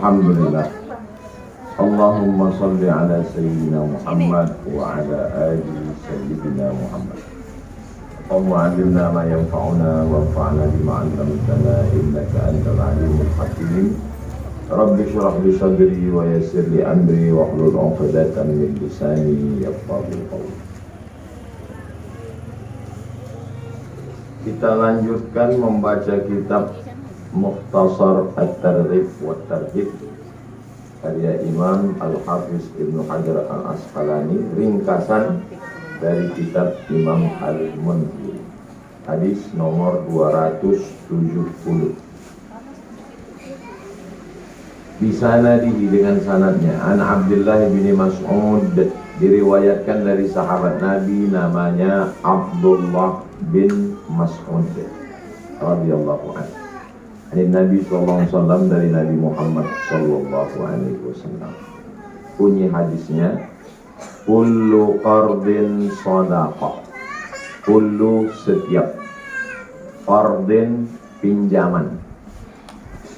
Alhamdulillah. Allahumma salli ala Sayyidina Muhammad wa ala ali Sayyidina Muhammad. Allahumma alimna ma yanfa'una wa anfa'na bima 'allamtana innaka antal alimul hakim. Rabbi shrah li sadri wa yassir li amri wa hlul 'uqdatam min lisani yafqahu qawli. Kita lanjutkan membaca kitab Mukhtasar At-Targhib wa Tarhib karya Imam Al-Hafiz Ibnu Hajar Al-Asqalani, ringkasan dari kitab Imam Al-Munziri. Hadis nomor 270. Di sana dengan sanadnya An Abdullah bin Mas'ud, diriwayatkan dari sahabat Nabi namanya Abdullah bin Mas'ud radhiyallahu anhu. Dari Nabi sallallahu alaihi wasallam, dari Nabi Muhammad sallallahu alaihi wasallam. Bunyi hadisnya, kullu qardin shadaqah. Kullu, setiap, qardin, pinjaman,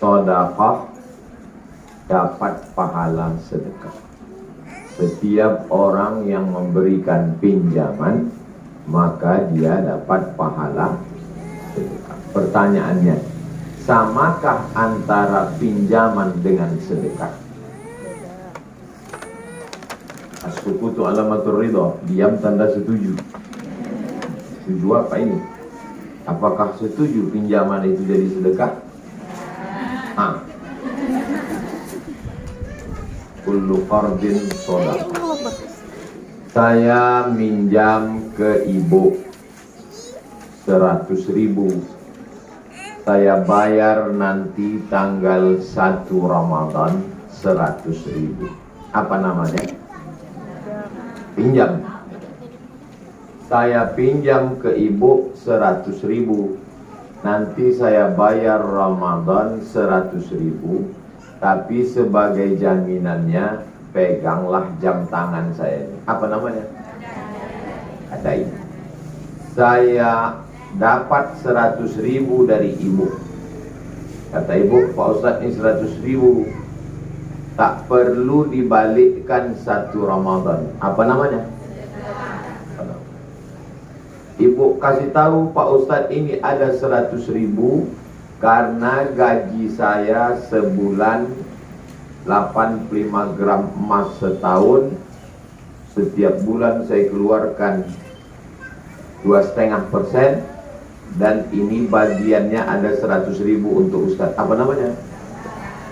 shadaqah, dapat pahala sedekah. Setiap orang yang memberikan pinjaman, maka dia dapat pahala sedekah. Pertanyaannya, samakah antara pinjaman dengan sedekah? As-sukutu alamatur ridha, diam tanda setuju. Setuju apa ini? Apakah setuju pinjaman itu jadi sedekah? Kullu qardin shadaqah. Saya minjam ke ibu 100.000. Saya bayar nanti tanggal 1 Ramadan 100.000. Apa namanya? Pinjam. Saya pinjam ke ibu 100.000. Nanti saya bayar Ramadan 100.000. Tapi sebagai jaminannya, peganglah jam tangan saya. Apa namanya? Ada ini. Saya dapat 100.000 dari ibu. Kata ibu, Pak Ustadz ini 100.000, tak perlu dibalikkan 1 Ramadan. Apa namanya? Ibu kasih tahu, Pak Ustadz ini ada 100.000 karena gaji saya sebulan 85 gram emas setahun. Setiap bulan saya keluarkan 2,5%. Dan ini bagiannya ada 100.000 untuk Ustadz. Apa namanya?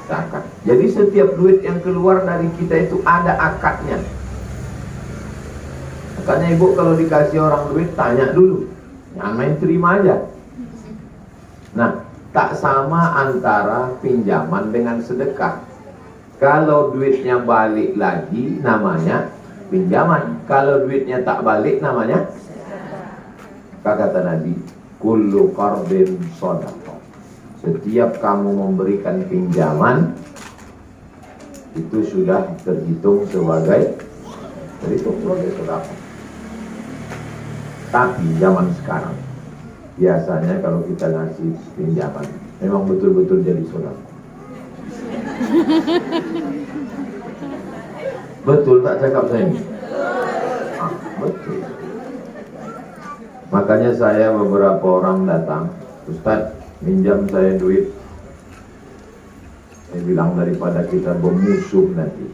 Zakat. Jadi setiap duit yang keluar dari kita itu ada akadnya. Makanya ibu kalau dikasih orang duit, tanya dulu, jangan main terima aja. Nah, tak sama antara pinjaman dengan sedekah. Kalau duitnya balik lagi, namanya pinjaman. Kalau duitnya tak balik, namanya, kata Nabi, kullu qardin shadaqah. Setiap kamu memberikan pinjaman, itu sudah terhitung sebagai sedekah. Tapi zaman sekarang, biasanya kalau kita ngasih pinjaman, memang betul-betul jadi sedekah. Betul tak cakap saya ini? Betul. Makanya saya beberapa orang datang, Ustadz minjam saya duit. Saya bilang, daripada kita bermusuh nanti,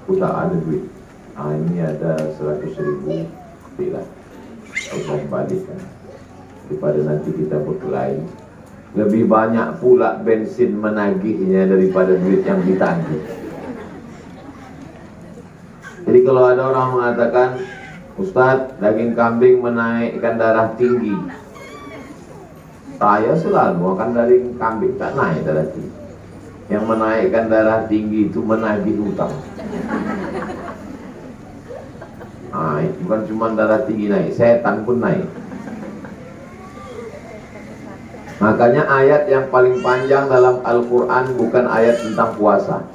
aku tak ada duit. Ini ada 100.000, bila Allah balikkan. Daripada nanti kita berkelahi, lebih banyak pula bensin menagihnya daripada duit yang ditagih. Jadi kalau ada orang mengatakan, Ustadz, daging kambing menaikkan darah tinggi, saya selalu akan daging kambing tak naik darah tinggi. Yang menaikkan darah tinggi itu menagih hutang. Bukan cuma darah tinggi naik, setan pun naik. Makanya ayat yang paling panjang dalam Al-Quran bukan ayat tentang puasa.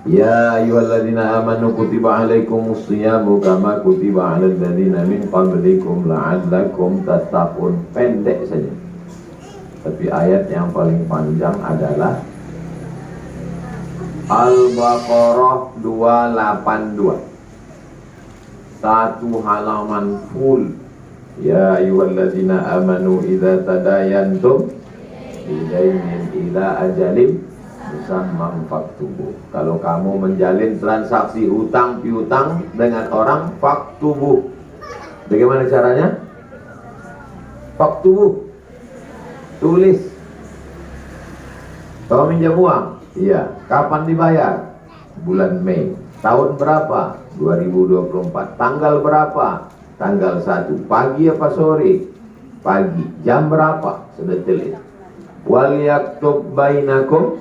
Ya ayyuhalladzina amanu kutiba alaikumus shiyamu kama kutiba alal ladzina min qablikum la'allakum tattaqun. Pendek saja. Tapi ayat yang paling panjang adalah Al-Baqarah 282. Satu halaman full. Ya ayyuhalladzina amanu idza tadayantum bidainin ila ajalim musamman faktubuh. Kalau kamu menjalin transaksi hutang piutang dengan orang, faktubuh. Bagaimana caranya? Faktubuh, tulis. Kalau minjam uang, iya. Kapan dibayar? Bulan Mei. Tahun berapa? 2024. Tanggal berapa? Tanggal 1. Pagi apa sore? Pagi. Jam berapa? Sedetail itu. Wal yaktub bainakum,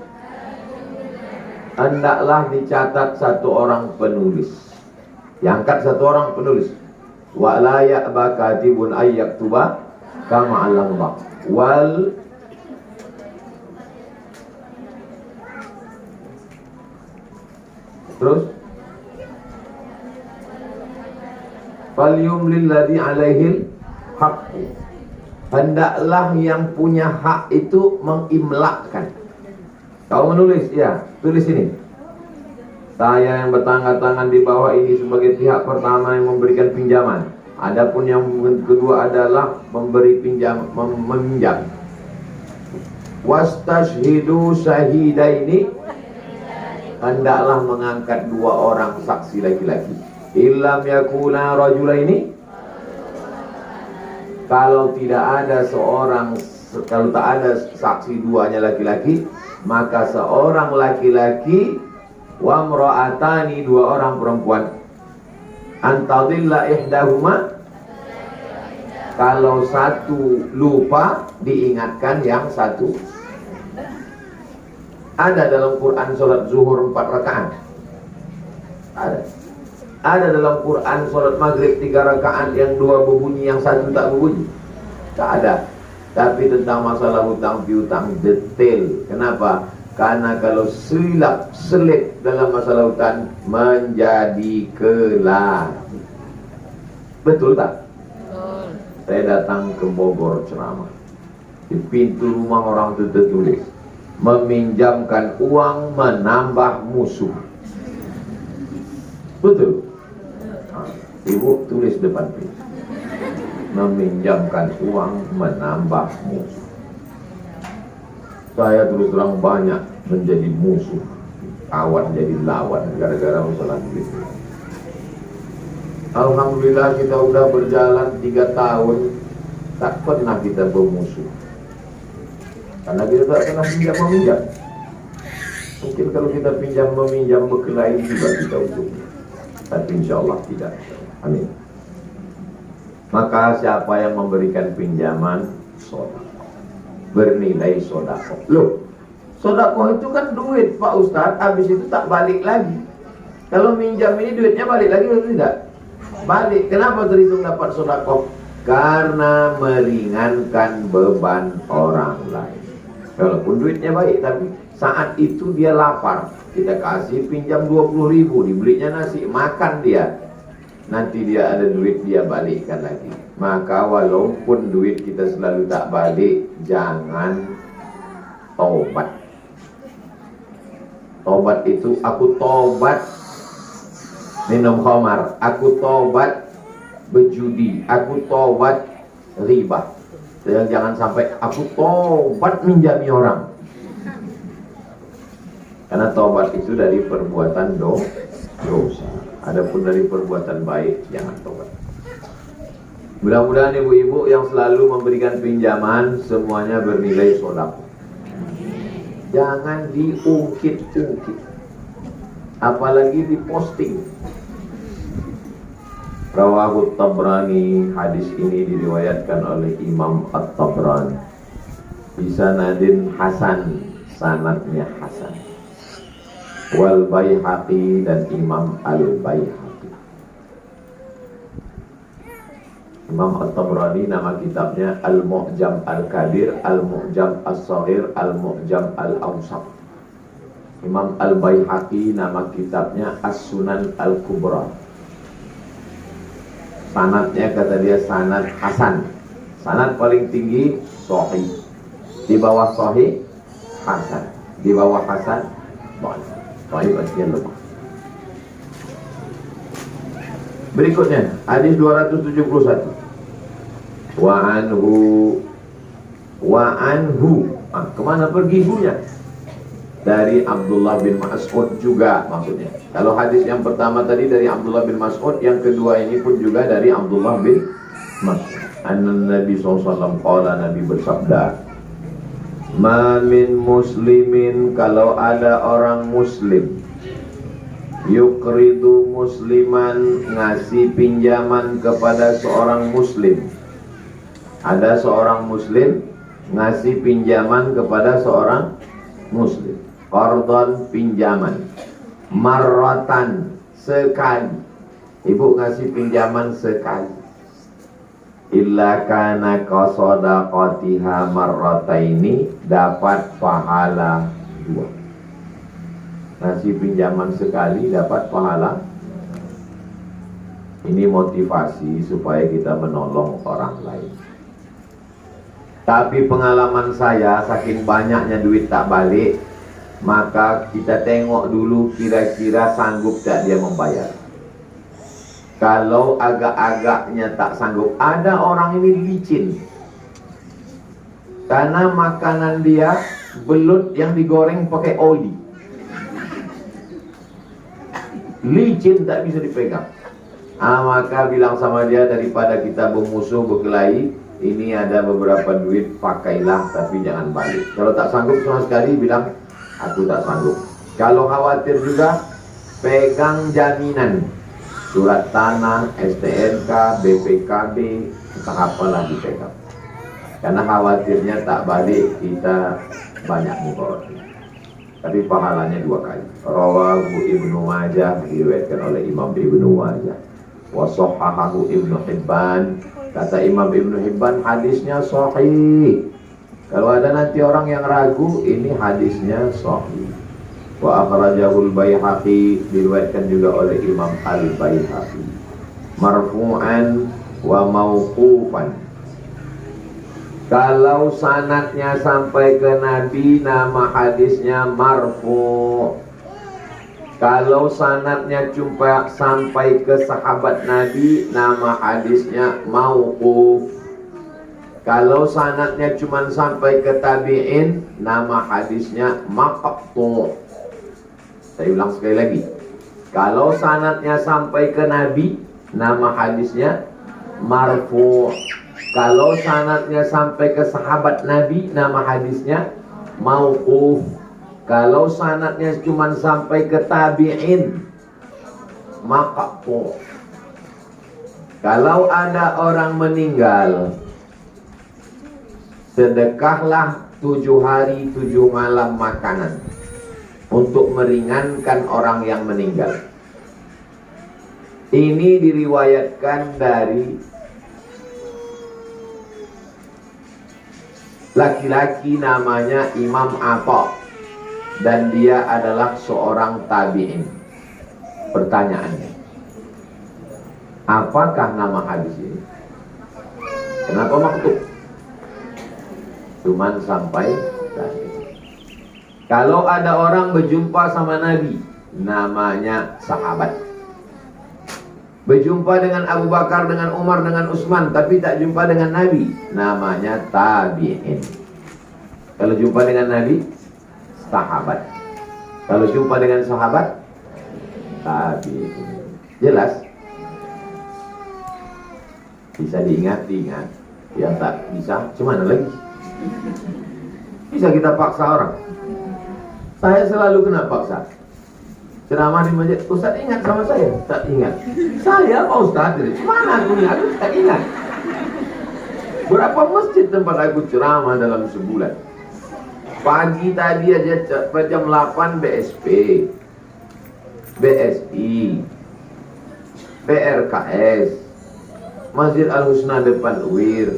hendaklah dicatat satu orang penulis. Diangkat satu orang penulis. Wa la ya'ba katibun ay yaktuba kama 'allamah. Wal terus falyumlil ladzi 'alaihil haqq, hendaklah yang punya hak itu mengimlakkan. Kau menulis, ya, tulis ini. Saya yang bertangga tangan di bawah ini sebagai pihak pertama yang memberikan pinjaman. Adapun yang kedua adalah memberi meminjam. Wastashhidu syahidaini, hendaklah mengangkat dua orang saksi laki-laki. Illam yakuna rajulaini, kalau tak ada saksi duanya laki-laki, maka seorang laki-laki, wa mra'atani, dua orang perempuan. Antadilla ihdahuma, kalau satu lupa diingatkan yang satu. Ada dalam Quran sholat zuhur 4 rakaat. Ada dalam Quran sholat maghrib 3 rakaat yang 2 berbunyi, yang 1 tak berbunyi. Tak ada. Tapi tentang masalah hutang piutang detail. Kenapa? Karena kalau selip dalam masalah hutang menjadi kelar. Betul tak? Betul. Saya datang ke Bogor ceramah. Di pintu rumah orang itu tertulis, meminjamkan uang menambah musuh. Betul? Ibu tulis depan pintu, meminjamkan uang menambah musuh. Saya terus terang banyak menjadi musuh, kawan jadi lawan gara-gara masalah duit. Alhamdulillah kita udah berjalan 3 tahun, tak pernah kita bermusuh. Karena kita tak pernah pinjam-meminjam. Mungkin kalau kita pinjam-meminjam berkelahi juga kita ujungnya, tapi insya Allah tidak. Amin. Maka siapa yang memberikan pinjaman, sedekah, bernilai sedekah. Loh, sedekah itu kan duit Pak Ustadz, habis itu tak balik lagi. Kalau minjam ini duitnya balik lagi atau tidak? Balik. Kenapa terhitung dapat sedekah? Karena meringankan beban orang lain. Walaupun duitnya baik, tapi saat itu dia lapar, kita kasih pinjam 20.000, dibelinya nasi, makan dia. Nanti dia ada duit, dia balikkan lagi. Maka walaupun duit kita selalu tak balik, jangan tobat. Tobat itu, aku tobat minum khamar, aku tobat berjudi, aku tobat riba. Jangan sampai aku tobat minjami orang. Karena tobat itu dari perbuatan dosa. Adapun dari perbuatan baik, jangan tobat. Mudah-mudahan ibu-ibu yang selalu memberikan pinjaman semuanya bernilai sedekah. Jangan diungkit-ungkit, apalagi diposting. Rawahu Tabrani, hadis ini diriwayatkan oleh Imam At-Tabrani. Bisanadin hasan, sanadnya hasan. Wal Baihaqi, dan Imam Al-Baihaqi. Imam At-Tabrani nama kitabnya Al-Mu'jam Al-Kabir, Al-Mu'jam As-Saghir, Al-Mu'jam Al-Awsat. Imam Al-Baihaqi nama kitabnya As-Sunan Al-Kubra. Sanadnya kata dia sanad hasan. Sanad paling tinggi sahih. Di bawah sahih hasan. Di bawah hasan dhaif. Baik, artinya lemah. Berikutnya hadis 271. Wa anhu. Kemana pergi hunya? Dari Abdullah bin Mas'ud juga maksudnya. Kalau hadis yang pertama tadi dari Abdullah bin Mas'ud, yang kedua ini pun juga dari Abdullah bin Mas'ud. Nabi SAW qala, Nabi bersabda, ma min muslimin, kalau ada orang muslim, yukridu musliman, ngasih pinjaman kepada seorang muslim. Ada seorang muslim ngasih pinjaman kepada seorang muslim, qardon, pinjaman, marratan, sekali. Ibu ngasih pinjaman sekali, illa kana qasadaqatiha marrataini, dapat pahala 2. Ngasih pinjaman sekali dapat pahala. Ini motivasi supaya kita menolong orang lain. Tapi pengalaman saya, saking banyaknya duit tak balik, maka kita tengok dulu kira-kira sanggup tak dia membayar. Kalau agak-agaknya tak sanggup, ada orang ini licin. Karena makanan dia belut yang digoreng pakai oli. Licin, tak bisa dipegang. Maka bilang sama dia, daripada kita bermusuh berkelahi, ini ada beberapa duit, pakailah tapi jangan balik. Kalau tak sanggup sama sekali, bilang aku tak sanggup. Kalau khawatir juga, pegang jaminan, surat tanah, STNK, BPKB, entah apalah dipegang. Karena khawatirnya tak balik, kita banyak mudarat. Tapi pahalanya 2 kali. Rawahu Ibnu Majah, diriwayatkan oleh Imam Ibnu Majah. Wa sahhahahu Ibnu Hibban. Kata Imam Ibnu Hibban, hadisnya sahih. Kalau ada nanti orang yang ragu, ini hadisnya sahih. Wa akhrajahul Baihaqi, diriwayatkan juga oleh Imam Al-Baihaqi. Marfu'an wa mauqufan. Kalau sanadnya sampai ke Nabi, nama hadisnya marfu'. Kalau sanadnya cuma sampai ke sahabat Nabi, nama hadisnya mauquf. Kalau sanadnya cuma sampai ke tabi'in, nama hadisnya maqtu'. Saya ulang sekali lagi. Kalau sanadnya sampai ke Nabi, nama hadisnya marfu'. Kalau sanadnya sampai ke sahabat Nabi, nama hadisnya mauquf. Kalau sanadnya cuma sampai ke tabi'in, maqtu'. Kalau ada orang meninggal, sedekahlah 7 hari 7 malam makanan untuk meringankan orang yang meninggal. Ini diriwayatkan dari laki-laki namanya Imam Atha, dan dia adalah seorang tabi'in. Pertanyaannya, apakah nama hadis ini? Kenapa maktub? Cuman sampai tadi. Kalau ada orang berjumpa sama Nabi, namanya sahabat. Berjumpa dengan Abu Bakar, dengan Umar, dengan Utsman, tapi tak jumpa dengan Nabi, namanya tabi'in. Kalau jumpa dengan Nabi, sahabat. Kalau jumpa dengan sahabat, tabi'in. Jelas? Bisa diingat. Yang tak bisa, cuman lagi. Bisa kita paksa orang. Saya selalu kena paksa. Ceramah di masjid, Ustaz ingat sama saya? Tak ingat. Saya Pak Ustaz, mana aku ingat? Aku tak ingat. Berapa masjid tempat aku ceramah dalam sebulan? Pagi tadi aja jam 8 BSP, BSI, PRKS, Masjid Al-Husna depan UIR.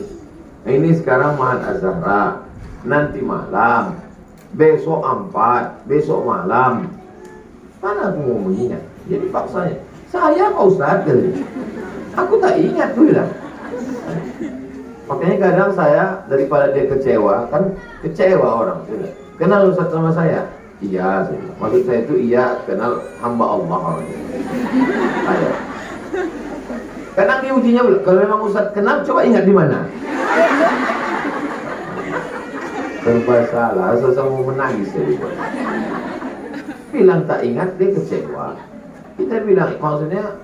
Ini sekarang Mahat Az-Zahra. Nanti malam, besok 4, besok malam. Mana aku mau mengingat? Jadi paksanya, saya Pak Ustaz, aku tak ingat tuh bilang. Makanya kadang saya, daripada dia kecewa, kan kecewa orang. Kenal Ustaz sama saya? Iya, maksud saya itu iya kenal hamba Allah orangnya. Ayo. Kadang diujinya, kalau memang Ustaz kenal, coba ingat di mana. Serba salah, asal mau menangis jadi. Bilang tak ingat, dia kecewa. Kita bilang, maksudnya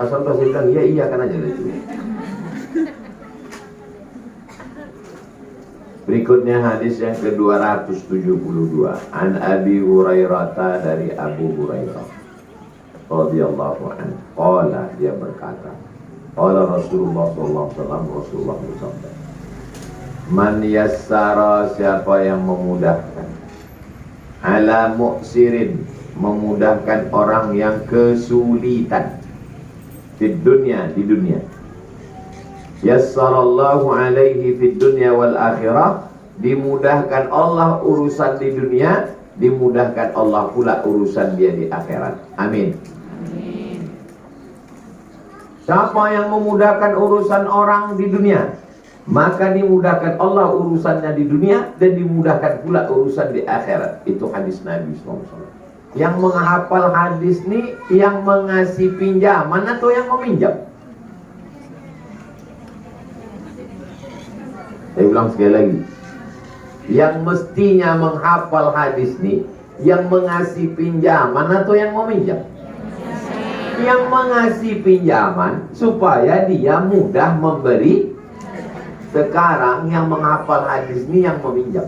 asal pasti bilang iya kan aja itu. Berikutnya hadis yang ke-272 An Abi Hurairah, dari Abu Hurairah radhiyallahu anhu, qala, dia berkata, qala Rasulullah sallallahu alaihi wasallam, Rasulullah bersabda, man yassara, siapa yang memudahkan, ala mu'sirin, memudahkan orang yang kesulitan, di dunia, yassarallahu alaihi fid dunya wal akhirah, dimudahkan Allah urusan di dunia, dimudahkan Allah pula urusan dia di akhirat. Amin. Amin. Siapa yang memudahkan urusan orang di dunia, maka dimudahkan Allah urusannya di dunia dan dimudahkan pula urusan di akhirat. Itu hadis Nabi SAW. Yang menghafal hadis ini yang mengasih pinjaman atau yang meminjam? Saya ulang sekali lagi. Yang mestinya menghafal hadis ini yang mengasih pinjaman atau yang meminjam? Yang mengasih pinjaman supaya dia mudah memberi. Sekarang yang menghafal hadis ini yang meminjam.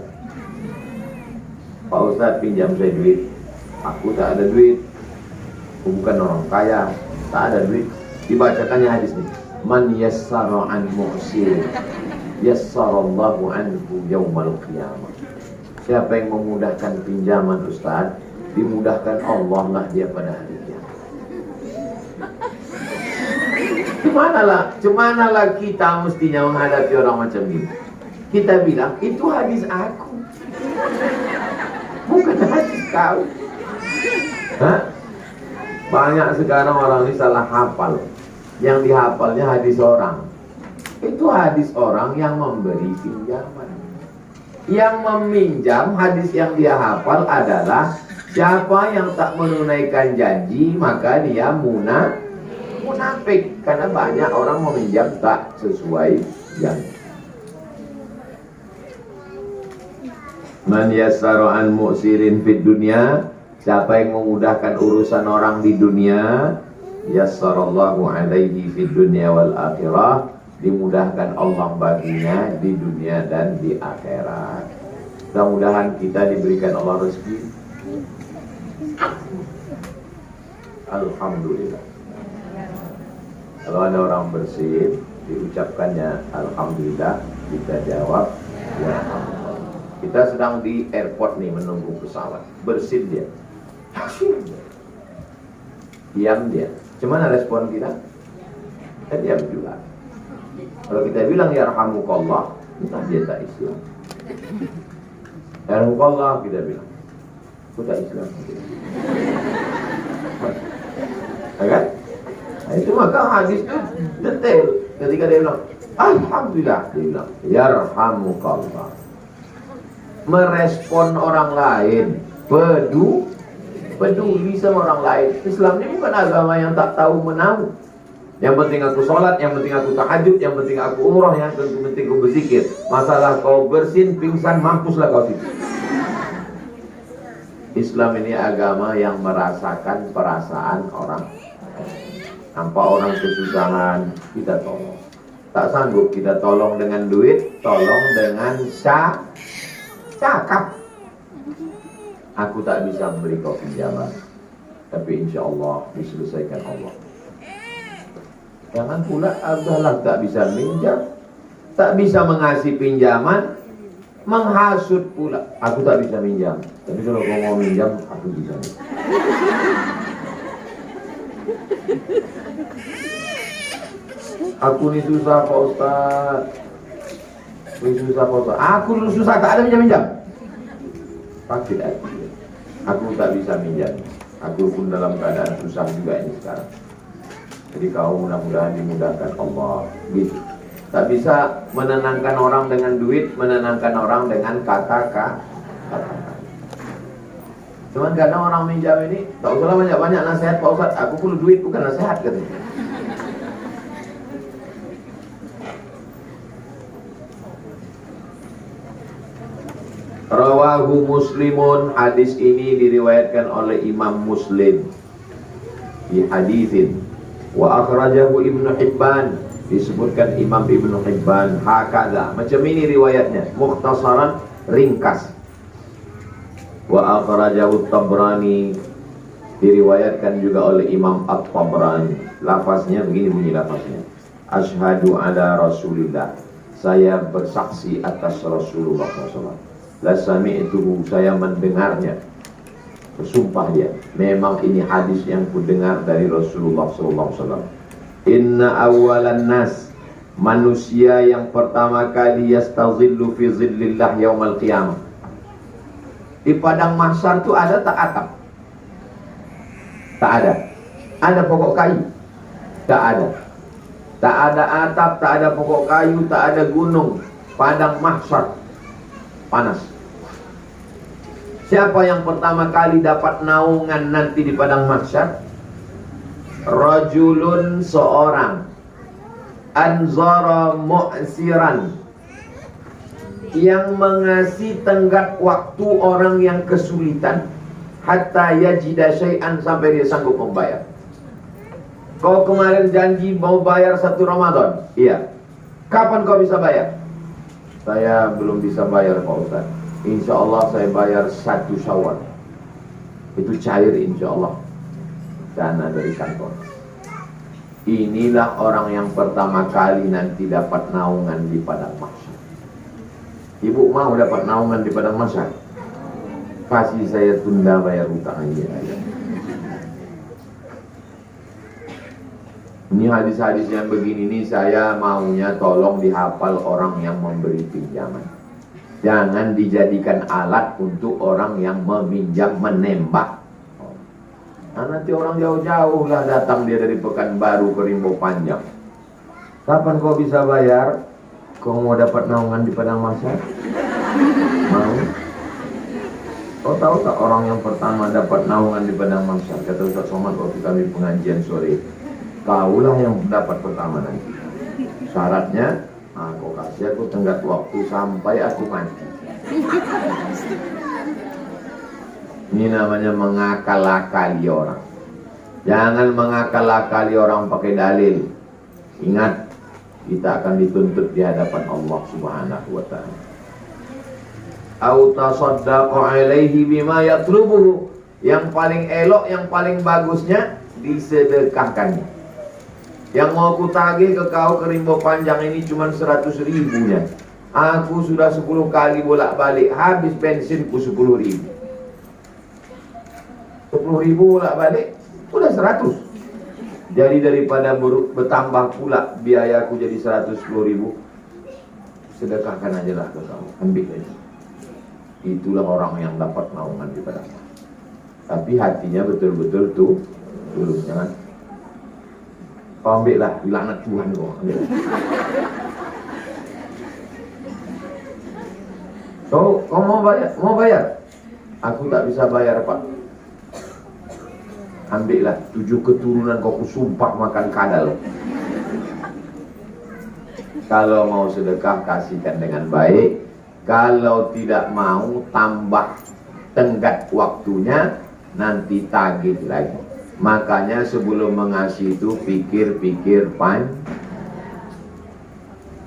Pak Ustadz, pinjam saya duit. Aku tak ada duit. Aku bukan orang kaya, tak ada duit. Dibacakannya hadis ini. Man yassara an mu'sir, yassarallahu anhu yaumal qiyamah. Siapa yang memudahkan pinjaman Ustaz, dimudahkan Allah lah dia pada hari kiamat. Cumanalah kita mestinya menghadapi orang macam ini. Kita bilang, itu hadis aku, bukan hadis kau. Hah? Banyak sekarang orang ini salah hafal. Yang dihafalnya hadis orang. Itu hadis orang yang memberi pinjaman. Yang meminjam, hadis yang dia hafal adalah siapa yang tak menunaikan janji, maka dia munafik. Karena banyak orang meminjam tak sesuai janji. Man yassara an mu'sirin fid dunya, siapa yang memudahkan urusan orang di dunia, yassarallahu alaihi fid dunya wal akhirah, dimudahkan Allah baginya di dunia dan di akhirat. Mudah-mudahan kita diberikan Allah rezeki. Alhamdulillah. Kalau ada orang bersin, diucapkannya Alhamdulillah, kita jawab ya Allah. Kita sedang di airport nih menunggu pesawat. Bersin dia, diam dia. Cuman respon kita, diam juga. Kalau kita bilang yarhamukallah, entah dia tak Islam. Yarhamukallah kita bilang, aku tak Islam. Kan? Nah, itu maka hadis itu detail. Ketika dia bilang Alhamdulillah, dia bilang yarhamukallah. Merespon orang lain, peduli sama orang lain. Islam ini bukan agama yang tak tahu menahu. Yang penting aku sholat, yang penting aku tahajud, yang penting aku umrah, yang penting aku berzikir. Masalah kau bersin, pingsan, mampuslah kau itu. Islam ini agama yang merasakan perasaan orang. Nampak orang kesusahan, kita tolong. Tak sanggup kita tolong dengan duit, tolong dengan cakap. Aku tak bisa memberi kau pinjaman, tapi insya Allah diselesaikan Allah. Jangan pula adalah tak bisa minjam, tak bisa mengasih pinjaman, menghasut pula. Aku tak bisa minjam, tapi kalau kau mau minjam, aku bisa. Aku ni susah Pak Ustaz. Aku dulu susah, tak ada minjam-minjam. Sakit hati. Aku tak bisa minjam. Aku pun dalam keadaan susah juga ini sekarang. Jadi kau mudah-mudahan dimudahkan Allah. Gitu. Tak bisa menenangkan orang dengan duit, menenangkan orang dengan kata-kata. Cuman kadang orang minjam ini, tak usahlah banyak-banyak nasihat Pak Ustaz, aku perlu duit bukan nasihat katanya. Rawahu Muslimun, hadis ini diriwayatkan oleh Imam Muslim di haditsin. Wa akhrajahu Ibnu Hibban, disebutkan Imam Ibnu Hibban hakadha, macam ini riwayatnya, mukhtasaran, ringkas. Wa akhrajahu Tabrani, diriwayatkan juga oleh Imam At-Tabrani. Lafaznya begini, bunyi lafaznya, asyhadu ala Rasulillah, saya bersaksi atas Rasulullah SAW. La sami'tuhu, saya mendengarnya, bersumpah dia, memang ini hadis yang kudengar dari Rasulullah SAW. Inna awalan nas, manusia yang pertama kali yastazillu fi zillillah yaumal qiyamah. Di padang mahsyar itu ada tak atap? Tak ada. Ada pokok kayu? Tak ada. Tak ada atap, tak ada pokok kayu, tak ada gunung. Padang mahsyar panas. Siapa yang pertama kali dapat naungan nanti di padang mahsyar? Rajulun, seorang, anzara mu'siran, yang mengasih tenggat waktu orang yang kesulitan, hatta yajida syai'an, sampai dia sanggup membayar. Kau kemarin janji mau bayar 1 Ramadan, iya, kapan kau bisa bayar? Saya belum bisa bayar Pak Ustaz, insya Allah saya bayar 1 Syawal. Itu cair insya Allah, dana dari kantor. Inilah orang yang pertama kali nanti dapat naungan di padang mahsyar. Ibu mau dapat naungan di padang mahsyar? Kasih saya tunda bayar hutang aja. Ini hadis-hadis yang begini nih, saya maunya tolong dihafal orang yang memberi pinjaman. Jangan dijadikan alat untuk orang yang meminjam, menembak. Nah, nanti orang jauh-jauh lah datang dia dari Pekanbaru ke Rimbo Panjang. Kapan kau bisa bayar? Kau mau dapat naungan di padang mahsyar? Mau? Kau tahu tak orang yang pertama dapat naungan di padang mahsyar? Kata Ustaz Somad waktu kami pengajian sore, kaulah yang dapat pertama nanti. Syaratnya, kau kasih aku tenggat waktu sampai aku mati. Ini namanya mengakal-akali orang. Jangan mengakal-akali orang pakai dalil. Ingat, kita akan dituntut di hadapan Allah Subhanahu wa ta'ala. Au tasaddaqu alaihi bima yatlubuhu. Yang paling elok, yang paling bagusnya disedekahkannya. Yang mau kutagih ke kau ke Rimbo Panjang ini cuma 100 ribunya. Aku sudah 10 kali bolak-balik, habis bensinku 10 ribu. 10 ribu bolak-balik, udah 100. Jadi daripada bertambah pula biayaku jadi 110 ribu, sedekahkan aja lah ke kamu, ambil aja. Itulah orang yang dapat naungan di padang. Tapi hatinya betul-betul tuh tulus, jangan kau ambil lah, dilaknat Tuhan kau ambil. So, kau mau bayar? Mau bayar? Aku tak bisa bayar Pak. Ambillah 7 keturunan kau kusumpah makan kadal. Kalau mau sedekah kasihkan dengan baik. Kalau tidak mau tambah tenggat waktunya, nanti tagih lagi. Makanya sebelum mengasih itu pikir-pikir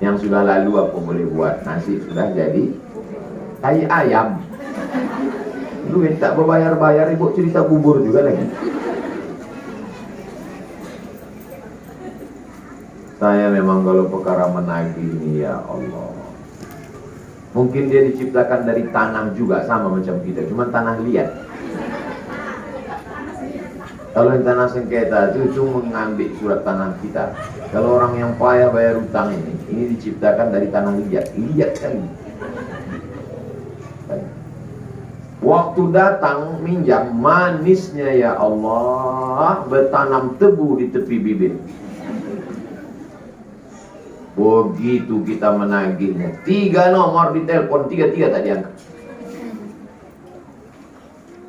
yang sudah lalu apa boleh buat. Nasi sudah jadi tai ayam. Duit tak berbayar-bayar, ibu cerita bubur juga lagi. Saya memang kalau perkara menagih ini, ya Allah, mungkin dia diciptakan dari tanah juga sama macam kita, cuma tanah liat. Kalau yang tanah sengketa itu cuma mengambil surat tanah kita. Kalau orang yang payah bayar hutang ini diciptakan dari tanah liat, liat sekali. Waktu datang minjam, manisnya ya Allah, bertanam tebu di tepi bibir. Begitu kita menagihnya, 3 nomor di telepon, 3 tak diangkat.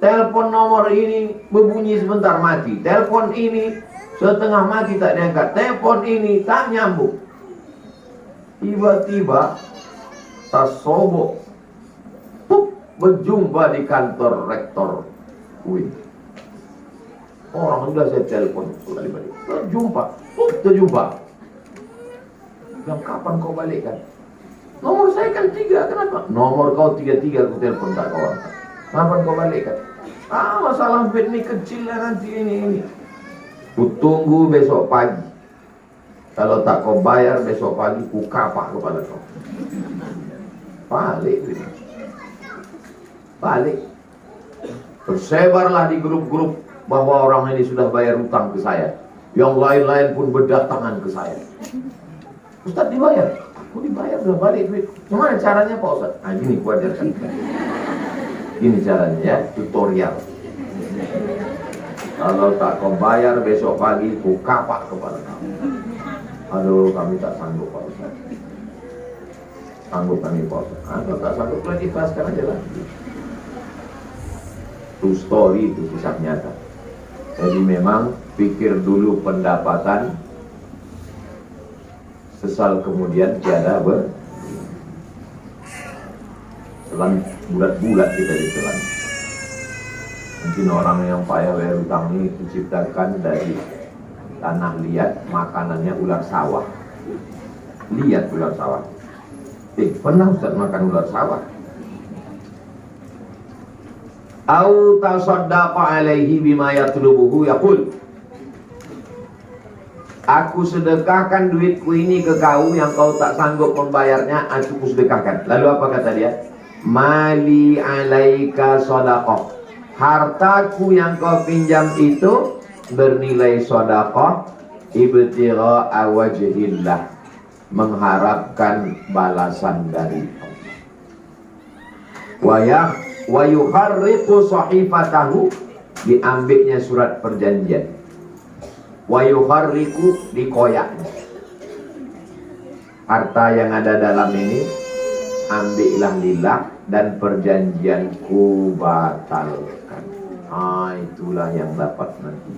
telepon nomor ini berbunyi sebentar mati, telepon ini setengah mati tak diangkat, telepon ini tak nyambung. Tiba-tiba tasobok berjumpa di kantor rektor UIN. Orang sudah saya telepon balik-balik, terjumpa. Yang kapan kau balikkan? Nomor saya kan 3, kenapa? Nomor kau 33, aku telepon tak kau angkat. Kapan kau balikkan? Masalah bed ini kecil lah nanti ini. Ku tunggu besok pagi. Kalau tak kau bayar besok pagi, ku kapak kepala kau. Balik. Tersebarlah di grup-grup bahwa orang ini sudah bayar hutang ke saya. Yang lain-lain pun berdatangan ke saya. Ustaz dibayar? Aku dibayar, udah balik duit. Gimana caranya Pak Ustaz? Gini ku ajarkan. Gini caranya ya, tutorial. Kalau tak kau bayar besok pagi, ku kapak kepala kamu. Aduh, kami tak sanggup Pak Ustaz. Sanggup kami Pak Ustaz. Kalau tak sanggup, lagi ikhlaskan aja lah. True story itu kisah nyata. Jadi memang pikir dulu pendapatan, sesal kemudian tiada telan bulat-bulat kita ditelan. Mungkin orang yang payah bayar hutang ini diciptakan dari tanah liat, makanannya ular sawah. Lihat ular sawah. Pernah Ustaz makan ular sawah? Au tasaddaqa alaihi bima yatlubuhu yaqul. Aku sedekahkan duitku ini ke kau yang kau tak sanggup membayarnya, aku sedekahkan. Lalu apa kata dia? Mali alaika shadaqah. Hartaku yang kau pinjam itu bernilai shadaqah ibtigha wajhillah, mengharapkan balasan dari Allah. Wa yuharriqu sahifatahu, diambilnya surat perjanjian. Wa yuharriqu, dikoyaknya. Harta yang ada dalam ini ambillah lillah dan perjanjianku batalkan. Itulah yang dapat nanti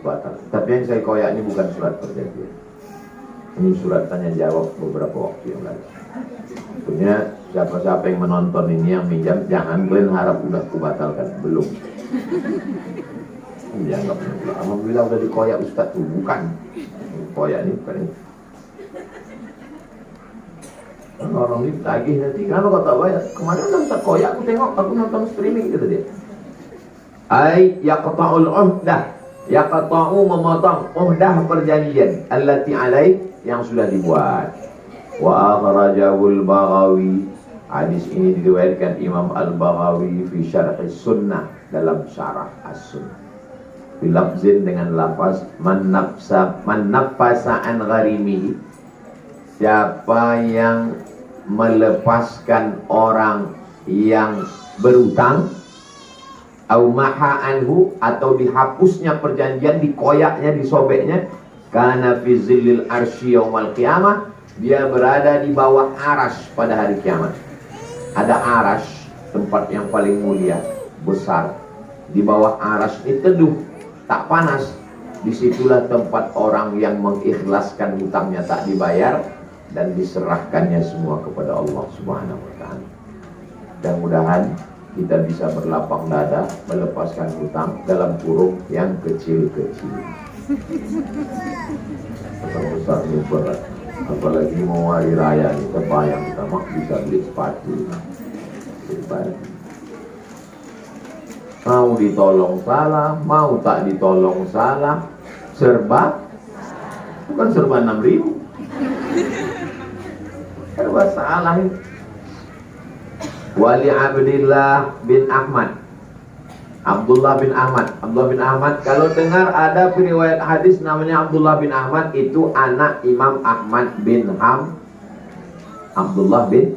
batal. Tapi yang saya koyak ini bukan surat perjanjian. Ini surat tanya jawab beberapa waktu yang lalu. Tentunya siapa-siapa yang menonton ini, yang minjam, jangan kalian harap udah kubatalkan. Belum. Dianggap alhamdulillah udah dikoyak Ustaz tuh. Bukan. Koyak ini bukan ini. Orang ini tagih nanti, kenapa kau tak bayar? Kemarin udah Ustaz koyak, aku tengok, aku nonton streaming gitu dia. Yaqta'ul uhdah, yaqta'u memotong uhdah perjanjian allati alaih, yang sudah dibuat. Wa akhrajahul Baghawi, hadis ini diriwayatkan Imam Al-Baghawi fi syarh sunnah, dalam syarah as-sunnah. Bilafzin, dengan lafaz man nafasa an gharimihi, siapa yang melepaskan orang yang berutang, au maha anhu, atau dihapusnya perjanjian, dikoyaknya, disobeknya, kana fi zillil arsy yaumal qiyamah, dia berada di bawah aras pada hari kiamat. Ada aras, tempat yang paling mulia, besar. Di bawah aras ini teduh, tak panas. Disitulah tempat orang yang mengikhlaskan hutangnya tak dibayar dan diserahkannya semua kepada Allah Subhanahu wa ta'ala. Mudah-mudahan kita bisa berlapang dada melepaskan hutang dalam kurung yang kecil-kecil. Besar ini berat. Apalagi mau hari raya ini, terbayang kita mah bisa beli sepatu. Mau ditolong salah, mau tak ditolong salah, serba, bukan serba 6.000, serba salah. Wali Abdillah bin Ahmad, Abdullah bin Ahmad, kalau dengar ada riwayat hadis namanya Abdullah bin Ahmad, itu anak Imam Ahmad bin Abdullah bin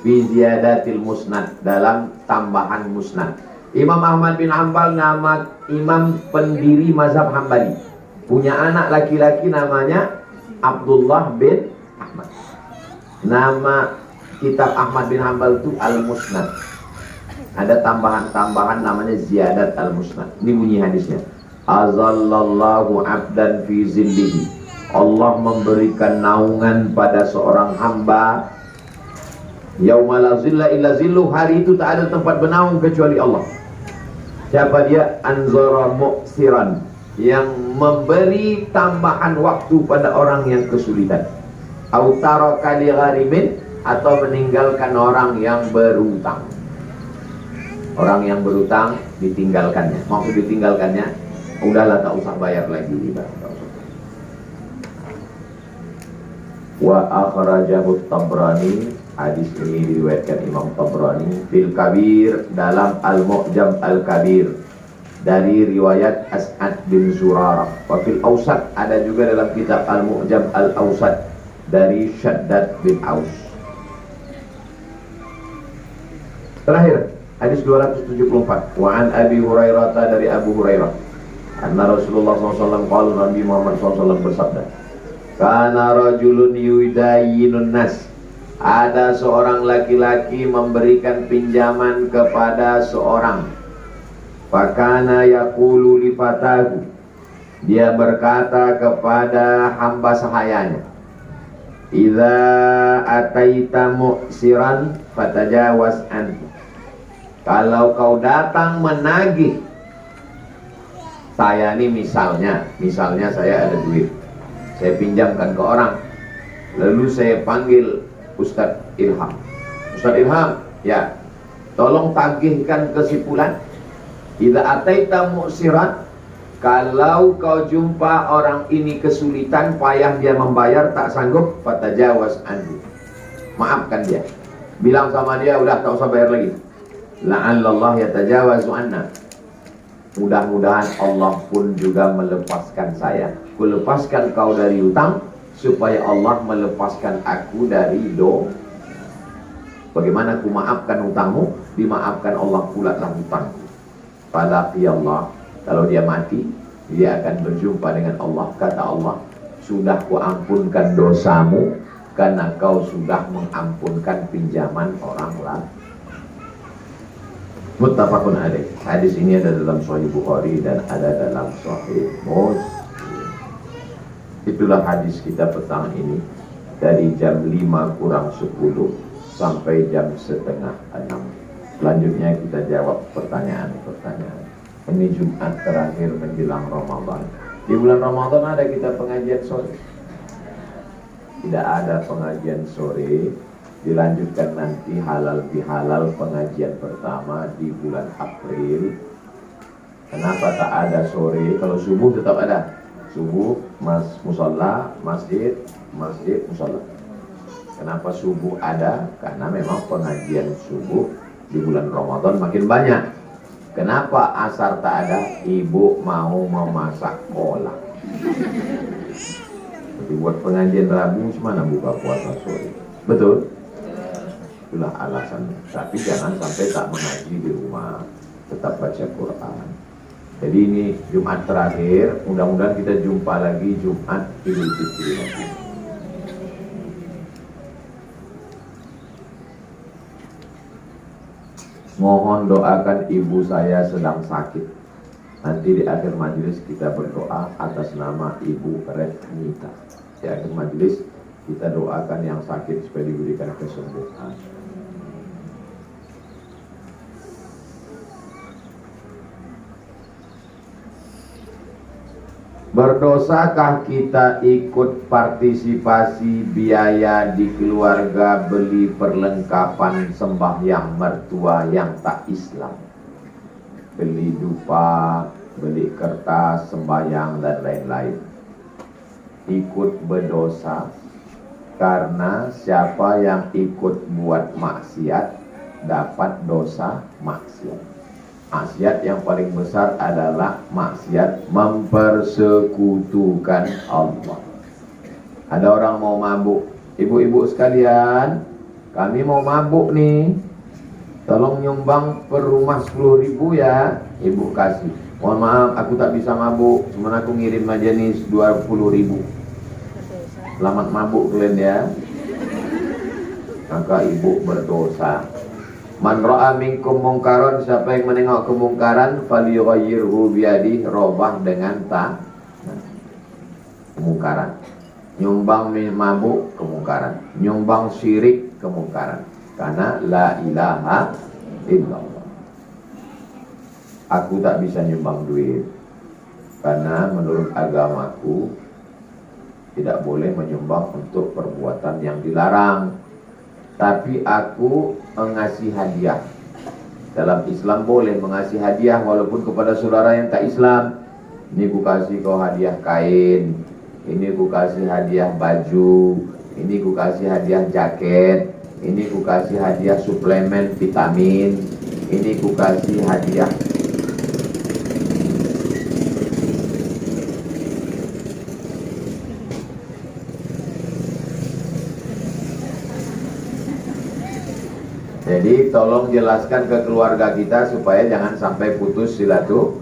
Ziyadatil Musnad, dalam tambahan Musnad. Imam Ahmad bin Hanbal nama imam pendiri mazhab Hambali, punya anak laki-laki namanya Abdullah bin Ahmad. Nama kitab Ahmad bin Hanbal itu Al-Musnad. Ada tambahan-tambahan namanya ziyadat al-musnad. Ini bunyi hadisnya. Azallallahu abdan fi zillihi. Allah memberikan naungan pada seorang hamba. Yauma la zilla illa zilluh. Hari itu tak ada tempat bernaung kecuali Allah. Siapa dia? Anzara mu'siran, yang memberi tambahan waktu pada orang yang kesulitan. Autara kali gharimin, atau meninggalkan orang yang berutang. Orang yang berutang ditinggalkannya. Maksud ditinggalkannya, udahlah tak usah bayar lagi. Wa akhrajahu Tabrani, hadis ini diriwayatkan Imam Tabrani fil Kabir, dalam Al-Mu'jam Al-Kabir, dari riwayat As'ad bin Zurarah. Wa fil Awsat, ada juga dalam kitab Al-Mu'jam Al-Awsat dari Shaddad bin Aus. Terakhir, hadis 274. Wa an Abi Hurairah, dari Abu Hurairah, anna Rasulullah SAW qala, Nabi Muhammad SAW bersabda, kana rajulun yudayyinun nas, ada seorang laki-laki memberikan pinjaman kepada seorang. Fakana yaqulu li fatahu, dia berkata kepada hamba sahayanya, idza ataita mu'siran fatajawaz anhu, kalau kau datang menagih saya, ini misalnya saya ada duit, saya pinjamkan ke orang, lalu saya panggil Ustadz Ilham. Ustadz Ilham, ya, tolong tagihkan kesimpulan. Idza ataita mu'siran, kalau kau jumpa orang ini kesulitan, payah dia membayar, tak sanggup, fatajawaz anhu, maafkan dia. Bilang sama dia, udah tak usah bayar lagi. La'allallah yatajawazu anna, mudah-mudahan Allah pun juga melepaskan saya. Kulepaskan kau dari hutang, supaya Allah melepaskan aku dari dosa. Bagaimana ku maafkan hutangmu, dimaafkan Allah pula lah hutangku. Falaqi Allah, kalau dia mati, dia akan berjumpa dengan Allah. Kata Allah, sudah ku ampunkan dosamu, karena kau sudah mengampunkan pinjaman orang lain. Muttafaqun alaih. Hadis ini ada dalam Sahih Bukhari dan ada dalam Sahih Muslim. Itulah hadis kita petang ini, dari jam 5 kurang 10 sampai jam setengah 6. Selanjutnya kita jawab pertanyaan-pertanyaan. Ini Jumat terakhir menjelang Ramadan. Di bulan Ramadan ada kita pengajian sore? Tidak ada pengajian sore. Dilanjutkan nanti halal bihalal, pengajian pertama di bulan April. Kenapa tak ada sore? Kalau subuh tetap ada. Subuh, musalla, masjid, musalla. Kenapa subuh ada? Karena memang pengajian subuh di bulan Ramadan makin banyak. Kenapa asar tak ada? Ibu mau memasak kolak. Jadi buat pengajian Rabu, mana buka puasa sore? Betul? Itulah alasannya. Tapi jangan sampai tak mengaji di rumah, tetap baca Quran. Jadi ini Jumat terakhir, mudah-mudahan kita jumpa lagi Jumat Idul Fitri nanti. Mohon doakan ibu saya sedang sakit. Nanti di akhir majelis kita berdoa atas nama Ibu Retnita. Di akhir majelis kita doakan yang sakit supaya diberikan kesembuhan. Berdosakah kita ikut partisipasi biaya di keluarga beli perlengkapan sembahyang mertua yang tak Islam? Beli dupa, beli kertas sembahyang dan lain-lain. Ikut berdosa, karena siapa yang ikut buat maksiat dapat dosa maksiat. Maksiat yang paling besar adalah maksiat mempersekutukan Allah. Ada orang mau mabuk, ibu-ibu sekalian, kami mau mabuk nih, tolong nyumbang per rumah 10.000 ya. Ibu kasih, mohon maaf aku tak bisa mabuk, cuma aku ngirim aja nih 20.000. Selamat mabuk kalian ya. Maka ibu berdosa. Man ra'a minkum mungkaran, siapa yang menengok kemungkaran, falyughayyirhu biyadihi, robah dengan kemungkaran. Nyumbang mabuk, kemungkaran. Nyumbang syirik, kemungkaran. Karena la ilaha illallah. Aku tak bisa nyumbang duit, karena menurut agamaku tidak boleh menyumbang untuk perbuatan yang dilarang. Tapi aku mengasih hadiah. Dalam Islam boleh mengasih hadiah walaupun kepada saudara yang tak Islam. Ini ku kasih kau hadiah kain, ini ku kasih hadiah baju, ini ku kasih hadiah jaket, ini ku kasih hadiah suplemen vitamin, ini ku kasih hadiah. Jadi tolong jelaskan ke keluarga kita supaya jangan sampai putus silaturahmi.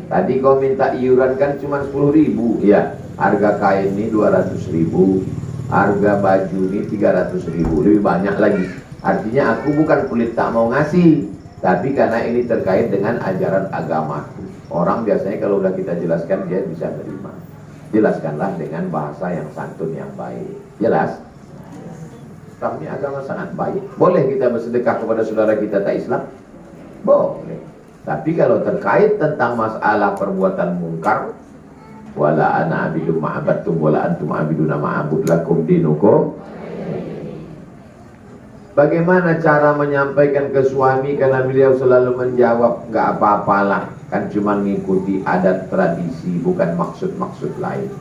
Tadi kau minta iuran kan cuma 10.000, ya. Harga kain ini 200.000, harga baju ini 300.000, lebih banyak lagi. Artinya aku bukan pelit tak mau ngasih, tapi karena ini terkait dengan ajaran agama. Orang biasanya kalau udah kita jelaskan dia bisa terima. Jelaskanlah dengan bahasa yang santun, yang baik. Jelas? Kami agama sangat baik. Boleh kita bersedekah kepada saudara kita tak Islam? Boleh. Tapi kalau terkait tentang masalah perbuatan mungkar, wala ana abidum ma'abattum wala antum abiduna ma'abud lakum dinukum. Bagaimana cara menyampaikan ke suami, karena beliau selalu menjawab nggak apa-apalah, kan cuma mengikuti adat tradisi, bukan maksud-maksud lain.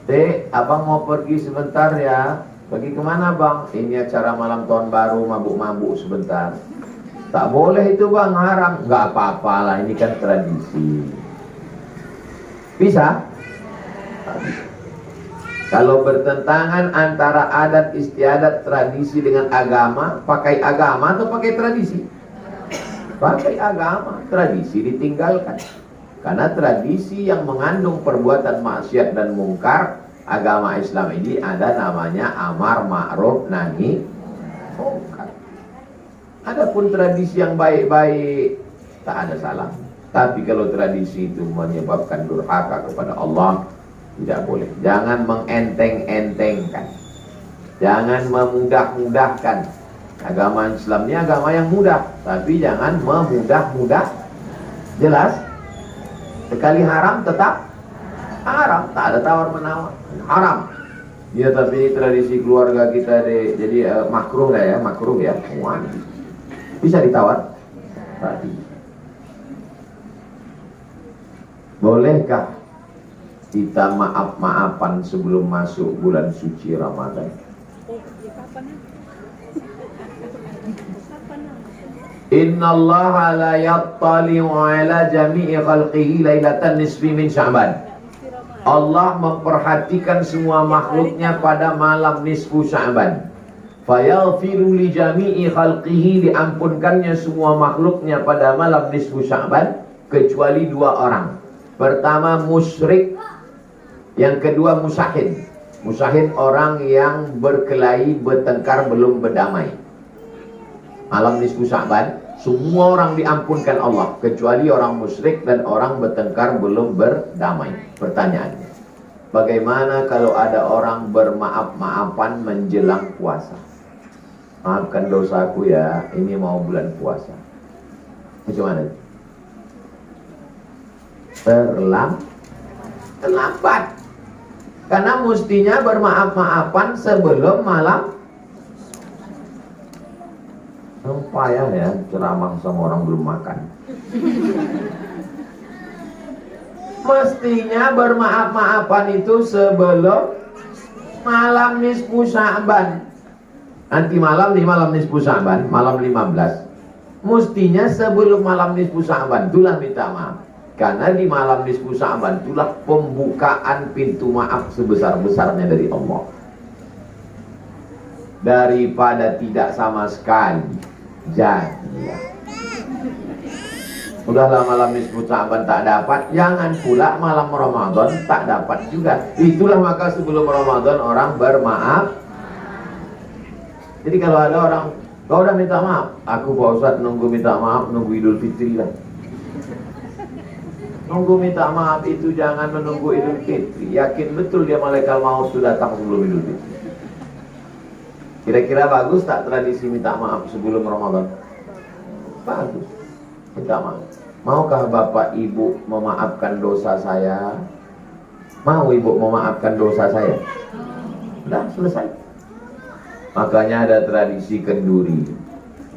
Dek, abang mau pergi sebentar ya. Pergi kemana bang? Ini acara malam tahun baru, mabuk-mabuk sebentar. Tak boleh itu bang, haram. Nggak apa-apalah, ini kan tradisi. Bisa? Kalau bertentangan antara adat istiadat tradisi dengan agama, pakai agama atau pakai tradisi? Pakai agama, tradisi ditinggalkan. Karena tradisi yang mengandung perbuatan maksiat dan mungkar, agama Islam ini ada namanya amar ma'ruf nahi mungkar. Adapun tradisi yang baik-baik tak ada salah. Tapi kalau tradisi itu menyebabkan durhaka kepada Allah, tidak boleh. Jangan mengenteng-entengkan, jangan memudah-mudahkan. Agama Islam ini agama yang mudah, tapi jangan memudah-mudah. Jelas? Sekali haram tetap haram, tak ada tawar-menawar, haram. Ya, tapi ini tradisi keluarga kita deh, jadi makruh lah ya, makruh ya. Bisa ditawar? Tadi. Bolehkah kita maaf-maafan sebelum masuk bulan suci Ramadan? Innallaha la yattali'u ala jami'i khalqihi lailatan nisfi min Sya'ban. Allah memperhatikan semua makhluknya pada malam nisfu Sya'ban. Fayaghfiru li jami'i khalqihi, diampunkannya semua makhluknya pada malam nisfu Sya'ban kecuali dua orang. Pertama musyrik, yang kedua musahid. Musahid orang yang berkelahi, bertengkar, belum berdamai. Malam nisfu Sya'ban semua orang diampunkan Allah kecuali orang musyrik dan orang bertengkar belum berdamai. Pertanyaannya, bagaimana kalau ada orang bermaaf-maafan menjelang puasa? Maafkan dosaku ya, ini mau bulan puasa. Bagaimana? Terlambat. Karena mestinya bermaaf-maafan sebelum malam. Payah ya ceramah sama orang belum makan. Mestinya bermaaf-maafan itu sebelum malam nisfu Sya'ban. Nanti malam nih, malam nisfu Sya'ban, malam 15. Mestinya sebelum malam nisfu Sya'ban itulah minta maaf. Karena di malam nisfu Sya'ban itulah pembukaan pintu maaf sebesar-besarnya dari Allah. Daripada tidak sama sekali. Jadi ya, udahlah malam nisfu Sya'ban tak dapat, jangan pula malam Ramadan tak dapat juga. Itulah maka sebelum Ramadan orang bermaaf. Jadi kalau ada orang, kau udah minta maaf, aku Pak Ustadz nunggu minta maaf, nunggu Idul Fitri lah. Nunggu minta maaf itu jangan menunggu Idul Fitri. Yakin betul dia malaikat maut sudah datang sebelum Idul Fitri. Kira-kira bagus tak tradisi minta maaf sebelum Ramadan? Bagus, minta maaf. Maukah Bapak Ibu memaafkan dosa saya? Mau Ibu memaafkan dosa saya? Sudah selesai. Makanya ada tradisi kenduri,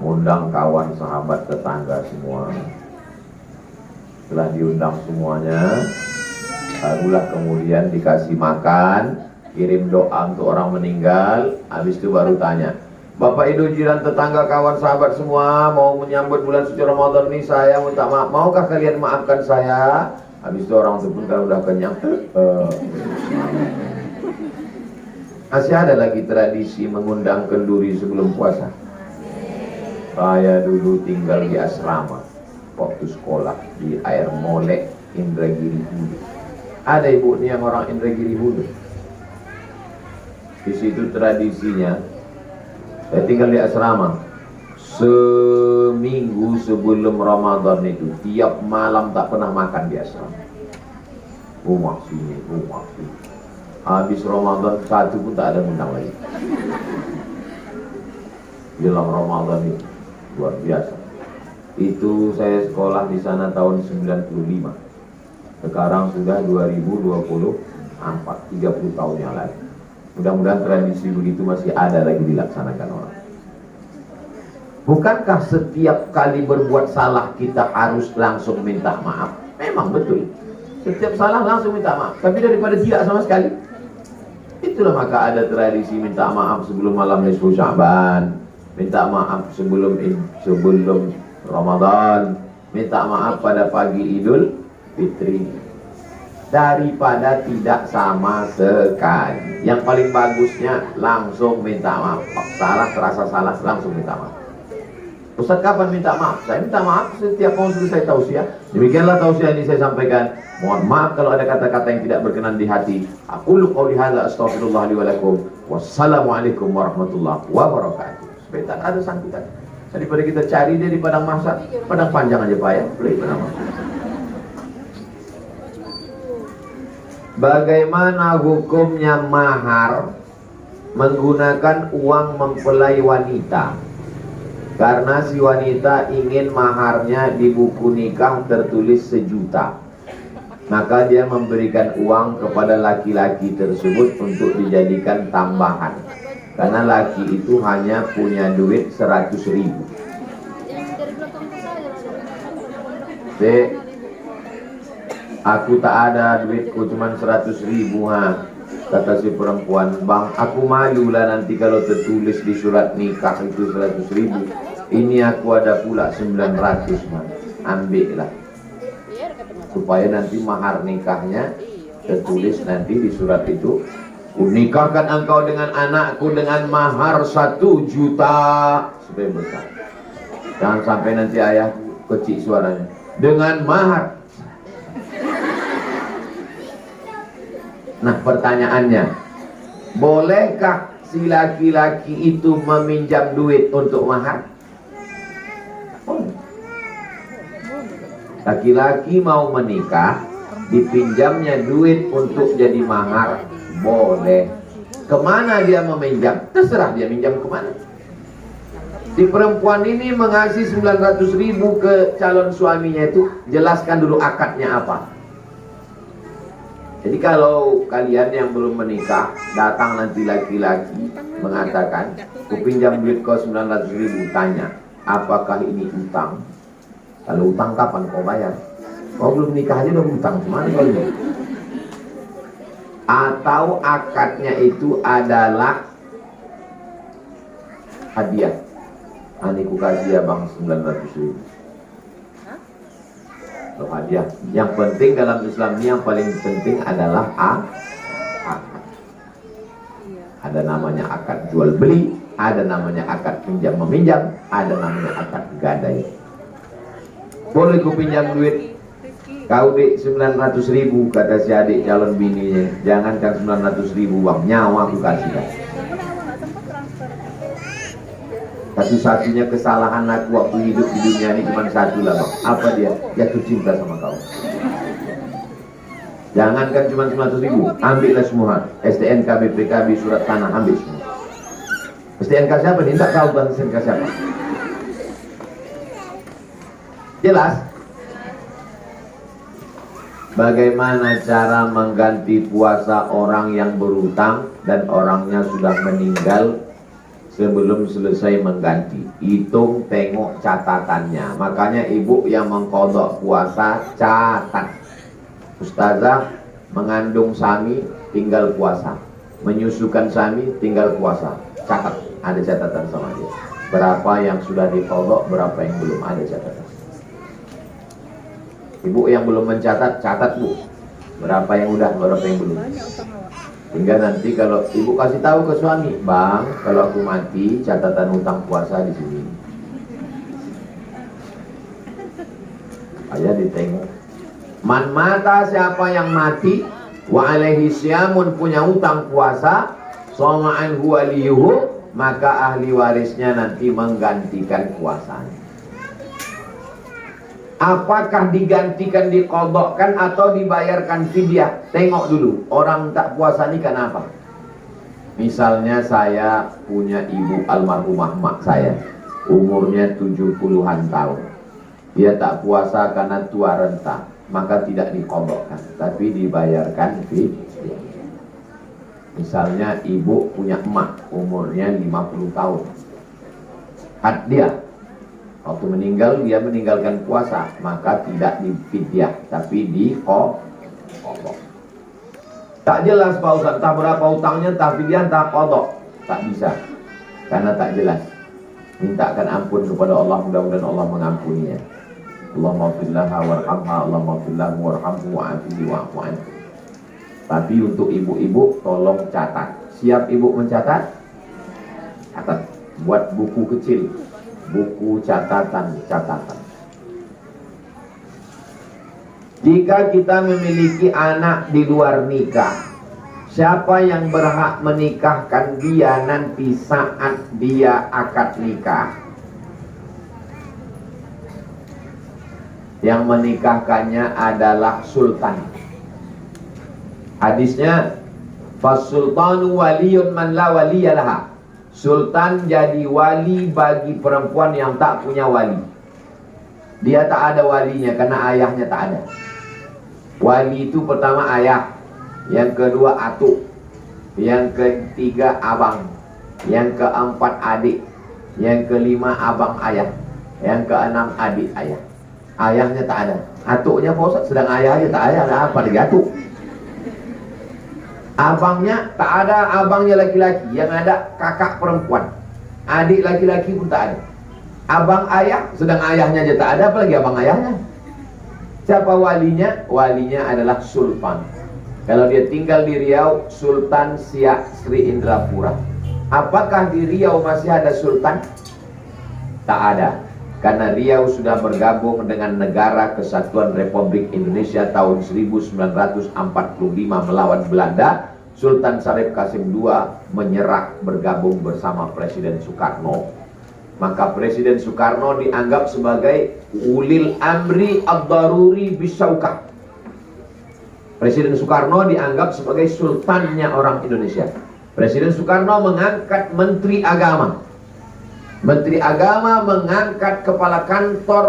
undang kawan, sahabat, tetangga semua. Setelah diundang semuanya, barulah kemudian dikasih makan, kirim doa untuk orang meninggal. Habis itu baru tanya, Bapak Ibu jiran tetangga kawan sahabat semua mau menyambut bulan suci Ramadan ini, saya minta maaf, maukah kalian maafkan saya? Habis itu orang itu pun kalau udah kenyang masih ada lagi tradisi mengundang kenduri sebelum puasa. Saya dulu tinggal di asrama waktu sekolah di Air Molek, Indragiri Hulu. Ada ibu nih yang orang Indragiri Hulu. Di situ tradisinya, saya tinggal di asrama. Seminggu sebelum Ramadan itu, tiap malam tak pernah makan di asrama. Rumah sini, rumah sini. Habis Ramadan satu pun tak ada undang lagi. Jelang Ramadan itu luar biasa. Itu saya sekolah di sana tahun 95. Sekarang sudah 2024, 30 tahun yang lalu. Mudah-mudahan tradisi begitu masih ada lagi dilaksanakan orang. Bukankah setiap kali berbuat salah kita harus langsung minta maaf? Memang betul. Setiap salah langsung minta maaf. Tapi daripada tidak sama sekali, itulah maka ada tradisi minta maaf sebelum malam nisfu Sya'ban, minta maaf sebelum Ramadan, minta maaf pada pagi Idul Fitri. Daripada tidak sama sekali, yang paling bagusnya langsung minta maaf. Salah, terasa salah, langsung minta maaf. Ustaz, kapan minta maaf? Saya minta maaf setiap mau selesai tausiah. Demikianlah tausiah ini saya sampaikan. Mohon maaf kalau ada kata-kata yang tidak berkenan di hati. Aqulu qouli hadza astaghfirullah li wa lakum. Wassalamualaikum warahmatullahi wabarakatuh. Supaya tak ada sangkutan. Daripada kita cari dia di padang mahsyar, padang panjang aja Pak ya, beli padang mahsyar. Bagaimana hukumnya mahar menggunakan uang mempelai wanita? Karena si wanita ingin maharnya di buku nikah tertulis 1 juta, maka dia memberikan uang kepada laki-laki tersebut untuk dijadikan tambahan. Karena laki itu hanya punya duit 100.000. Aku tak ada duitku cuma 100.000 ha. Kata si perempuan, bang, aku malu lah nanti kalau tertulis di surat nikah itu 100.000. Ini aku ada pula 900 ha. Ambil lah, supaya nanti mahar nikahnya tertulis nanti di surat itu, unikahkan engkau dengan anakku dengan mahar 1 juta. Supaya besar. Jangan sampai nanti ayah kecil suaranya dengan mahar. Nah, pertanyaannya, bolehkah si laki-laki itu meminjam duit untuk mahar? Laki-laki mau menikah, dipinjamnya duit untuk jadi mahar, boleh. Kemana dia meminjam? Terserah dia minjam kemana. Si perempuan ini mengasih 900.000 ke calon suaminya itu, jelaskan dulu akadnya apa. Jadi kalau kalian yang belum menikah, datang nanti laki-laki mengatakan, ku pinjam duit kau 900.000, tanya, apakah ini utang? Kalau utang kapan kau bayar? Kau belum nikah aja udah utang, gimana kau ini? Atau akadnya itu adalah hadiah. Ani ku kasih ya bang 900.000. Loh, hadiah. Yang penting dalam Islam ini yang paling penting adalah akad. Ada namanya akad jual beli, ada namanya akad pinjam meminjam, ada namanya akad gadai. Boleh ku pinjam duit kau di 900.000, kata si adik calon bininya. Jangankan 900.000 bang, nyawa aku kasih kan. Satu-satunya kesalahan aku waktu hidup di dunia ini cuma satu lah bang. Apa dia? Jatuh cinta sama kau. Jangankan cuma 900.000, ambillah semua. STNK, BPKB, surat tanah, ambil semua. STNK siapa nih? Tak tahu bang STNK siapa. Jelas? Bagaimana cara mengganti puasa orang yang berutang dan orangnya sudah meninggal sebelum selesai mengganti? Hitung, tengok catatannya. Makanya ibu yang mengkodok puasa, catat. Ustazah mengandung sami, tinggal puasa. Menyusukan sami, tinggal puasa. Catat, ada catatan sama dia. Berapa yang sudah dikodok, berapa yang belum, ada catatan. Ibu yang belum mencatat, catat bu. Berapa yang udah, berapa yang belum. Hingga nanti kalau ibu kasih tahu ke suami, bang, kalau aku mati, catatan utang puasa di sini. Ayah ditengok. Man mata, siapa yang mati, wa alaihi syamun, punya utang puasa, soma'an huwaliyuhu, maka ahli warisnya nanti menggantikan puasanya. Apakah digantikan, diqodokkan atau dibayarkan fidyah? Tengok dulu, orang tak puasa ini kenapa? Misalnya saya punya ibu almarhumah mak saya, umurnya 70-an tahun. Dia tak puasa karena tua renta, maka tidak diqodokkan, tapi dibayarkan fidyah. Misalnya ibu punya emak, umurnya 50 tahun. Had dia waktu meninggal, dia meninggalkan puasa, maka tidak difidyah, tapi diqodok. Tak jelas Pak Ustaz, tak berapa utangnya, tak fidyah, tak qodok. Tak bisa, karena tak jelas. Mintakan ampun kepada Allah, mudah-mudahan Allah mengampuninya. Allahumma fillaha warhamha, Allahumma fillahu warhamhu wa'afihi wa'afu anhu. Tapi untuk ibu-ibu, tolong catat. Siap ibu mencatat? Catat, buat buku kecil, buku catatan. Jika kita memiliki anak di luar nikah, siapa yang berhak menikahkan dia nanti saat dia akad nikah? Yang menikahkannya adalah sultan. Hadisnya, fasultanu waliyun man la waliyalaha. Sultan jadi wali bagi perempuan yang tak punya wali. Dia tak ada walinya karena ayahnya tak ada. Wali itu pertama ayah, yang kedua atuk, yang ketiga abang, yang keempat adik, yang kelima abang ayah, yang keenam adik ayah. Ayahnya tak ada, atuknya posat, sedang ayahnya tak ada apa lagi atuk. Abangnya tak ada, abangnya laki-laki, yang ada kakak perempuan. Adik laki-laki pun tak ada. Abang ayah, sedang ayahnya aja tak ada, apalagi abang ayahnya. Siapa walinya? Walinya adalah sultan. Kalau dia tinggal di Riau, Sultan Siak Sri Indrapura. Apakah di Riau masih ada sultan? Tak ada. Karena Riau sudah bergabung dengan Negara Kesatuan Republik Indonesia tahun 1945 melawan Belanda. Sultan Syarif Qasim II menyerah bergabung bersama Presiden Soekarno. Maka Presiden Soekarno dianggap sebagai ulil amri ad-daruri bisaukah. Presiden Soekarno dianggap sebagai sultannya orang Indonesia. Presiden Soekarno mengangkat Menteri Agama. Menteri Agama mengangkat Kepala Kantor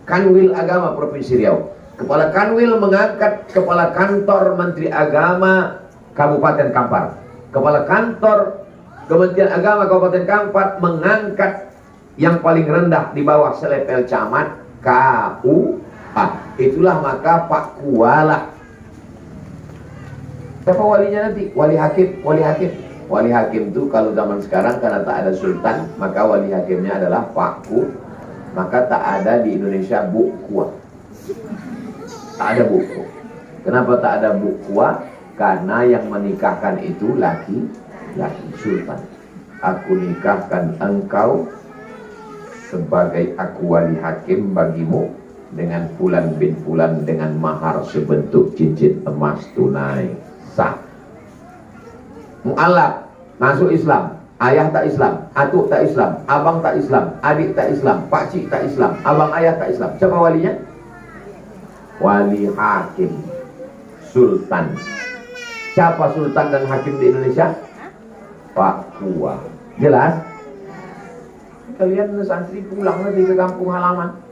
Kanwil Agama Provinsi Riau. Kepala Kanwil mengangkat Kepala Kantor Menteri Agama Kabupaten Kampar. Kepala Kantor Kementerian Agama Kabupaten Kampar mengangkat yang paling rendah di bawah selepel camat KUA. Itulah maka Pak Kuala. Siapa walinya nanti? Wali hakim, wali hakim. Wali hakim itu kalau zaman sekarang karena tak ada sultan, maka wali hakimnya adalah Pak Ku. Maka tak ada di Indonesia Bu Kua. Tak ada Bu Kua. Kenapa tak ada Bu Kua? Karena yang menikahkan itu laki-laki sultan. Aku nikahkan engkau sebagai aku wali hakim bagimu dengan fulan bin fulan dengan mahar sebentuk cincin emas tunai. Sah. Mu'alaf, masuk Islam. Ayah tak Islam, atuk tak Islam, abang tak Islam, adik tak Islam, pakcik tak Islam, abang ayah tak Islam. Siapa walinya? Wali hakim, sultan. Siapa sultan dan hakim di Indonesia? Pak Kua. Jelas? Kalian santri pulang nanti ke kampung halaman.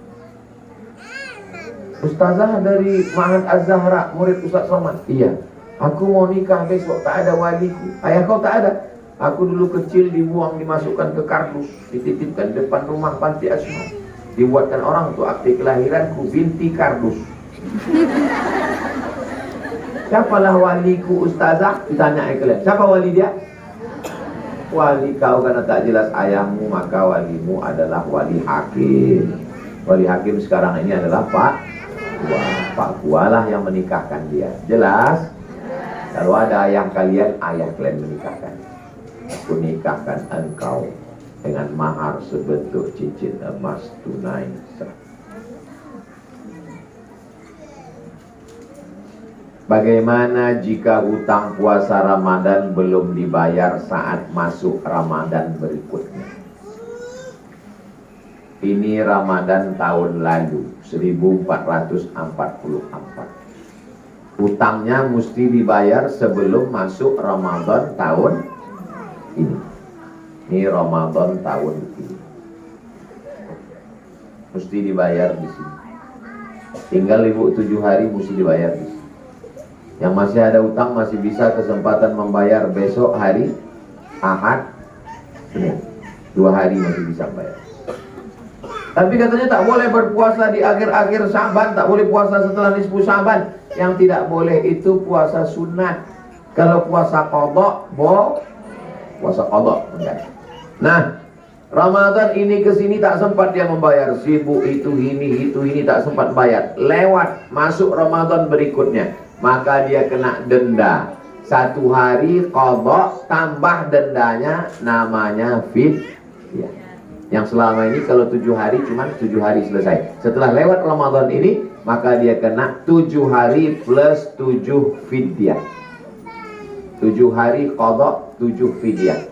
Ustazah dari Ma'had Az-Zahra, murid Ustaz Somad. Iya, aku mau nikah besok, tak ada waliku. Ayah kau tak ada? Aku dulu kecil dibuang, dimasukkan ke kardus, dititipkan depan rumah panti asuhan. Dibuatkan orang untuk akte kelahiranku, binti kardus. Siapalah waliku ustazah? Ditanya kalian. Siapa wali dia? Wali kau karena tak jelas ayahmu, maka walimu adalah wali hakim. Wali hakim sekarang ini adalah Pak Kua. Pak Kua lah yang menikahkan dia. Jelas? Kalau ada ayah kalian menikahkan. Aku nikahkan engkau dengan mahar sebentuk cincin emas tunai. Bagaimana jika hutang puasa Ramadan belum dibayar saat masuk Ramadan berikutnya? Ini Ramadan tahun lalu 1444. Hutangnya mesti dibayar sebelum masuk Ramadan tahun ini. Ini Ramadan tahun ini. Mesti dibayar di sini. Tinggal 7 hari mesti dibayar di sini. Yang masih ada utang masih bisa kesempatan membayar besok hari Ahad, Senin. 2 hari masih bisa bayar. Tapi katanya tak boleh berpuasa di akhir-akhir Syaban, tak boleh puasa setelah nisfu Syaban. Yang tidak boleh itu puasa sunat. Kalau puasa qadha, puasa qadha enggak. Nah, Ramadan ini kesini tak sempat dia membayar, sibuk itu ini tak sempat bayar. Lewat masuk Ramadan berikutnya, maka dia kena denda 1 hari qadha tambah dendanya namanya fidyah. Yang selama ini kalau 7 hari cuma 7 hari selesai. Setelah lewat Ramadan ini, maka dia kena 7 hari plus 7 fidyah. 7 hari qadha, 7 fidyah.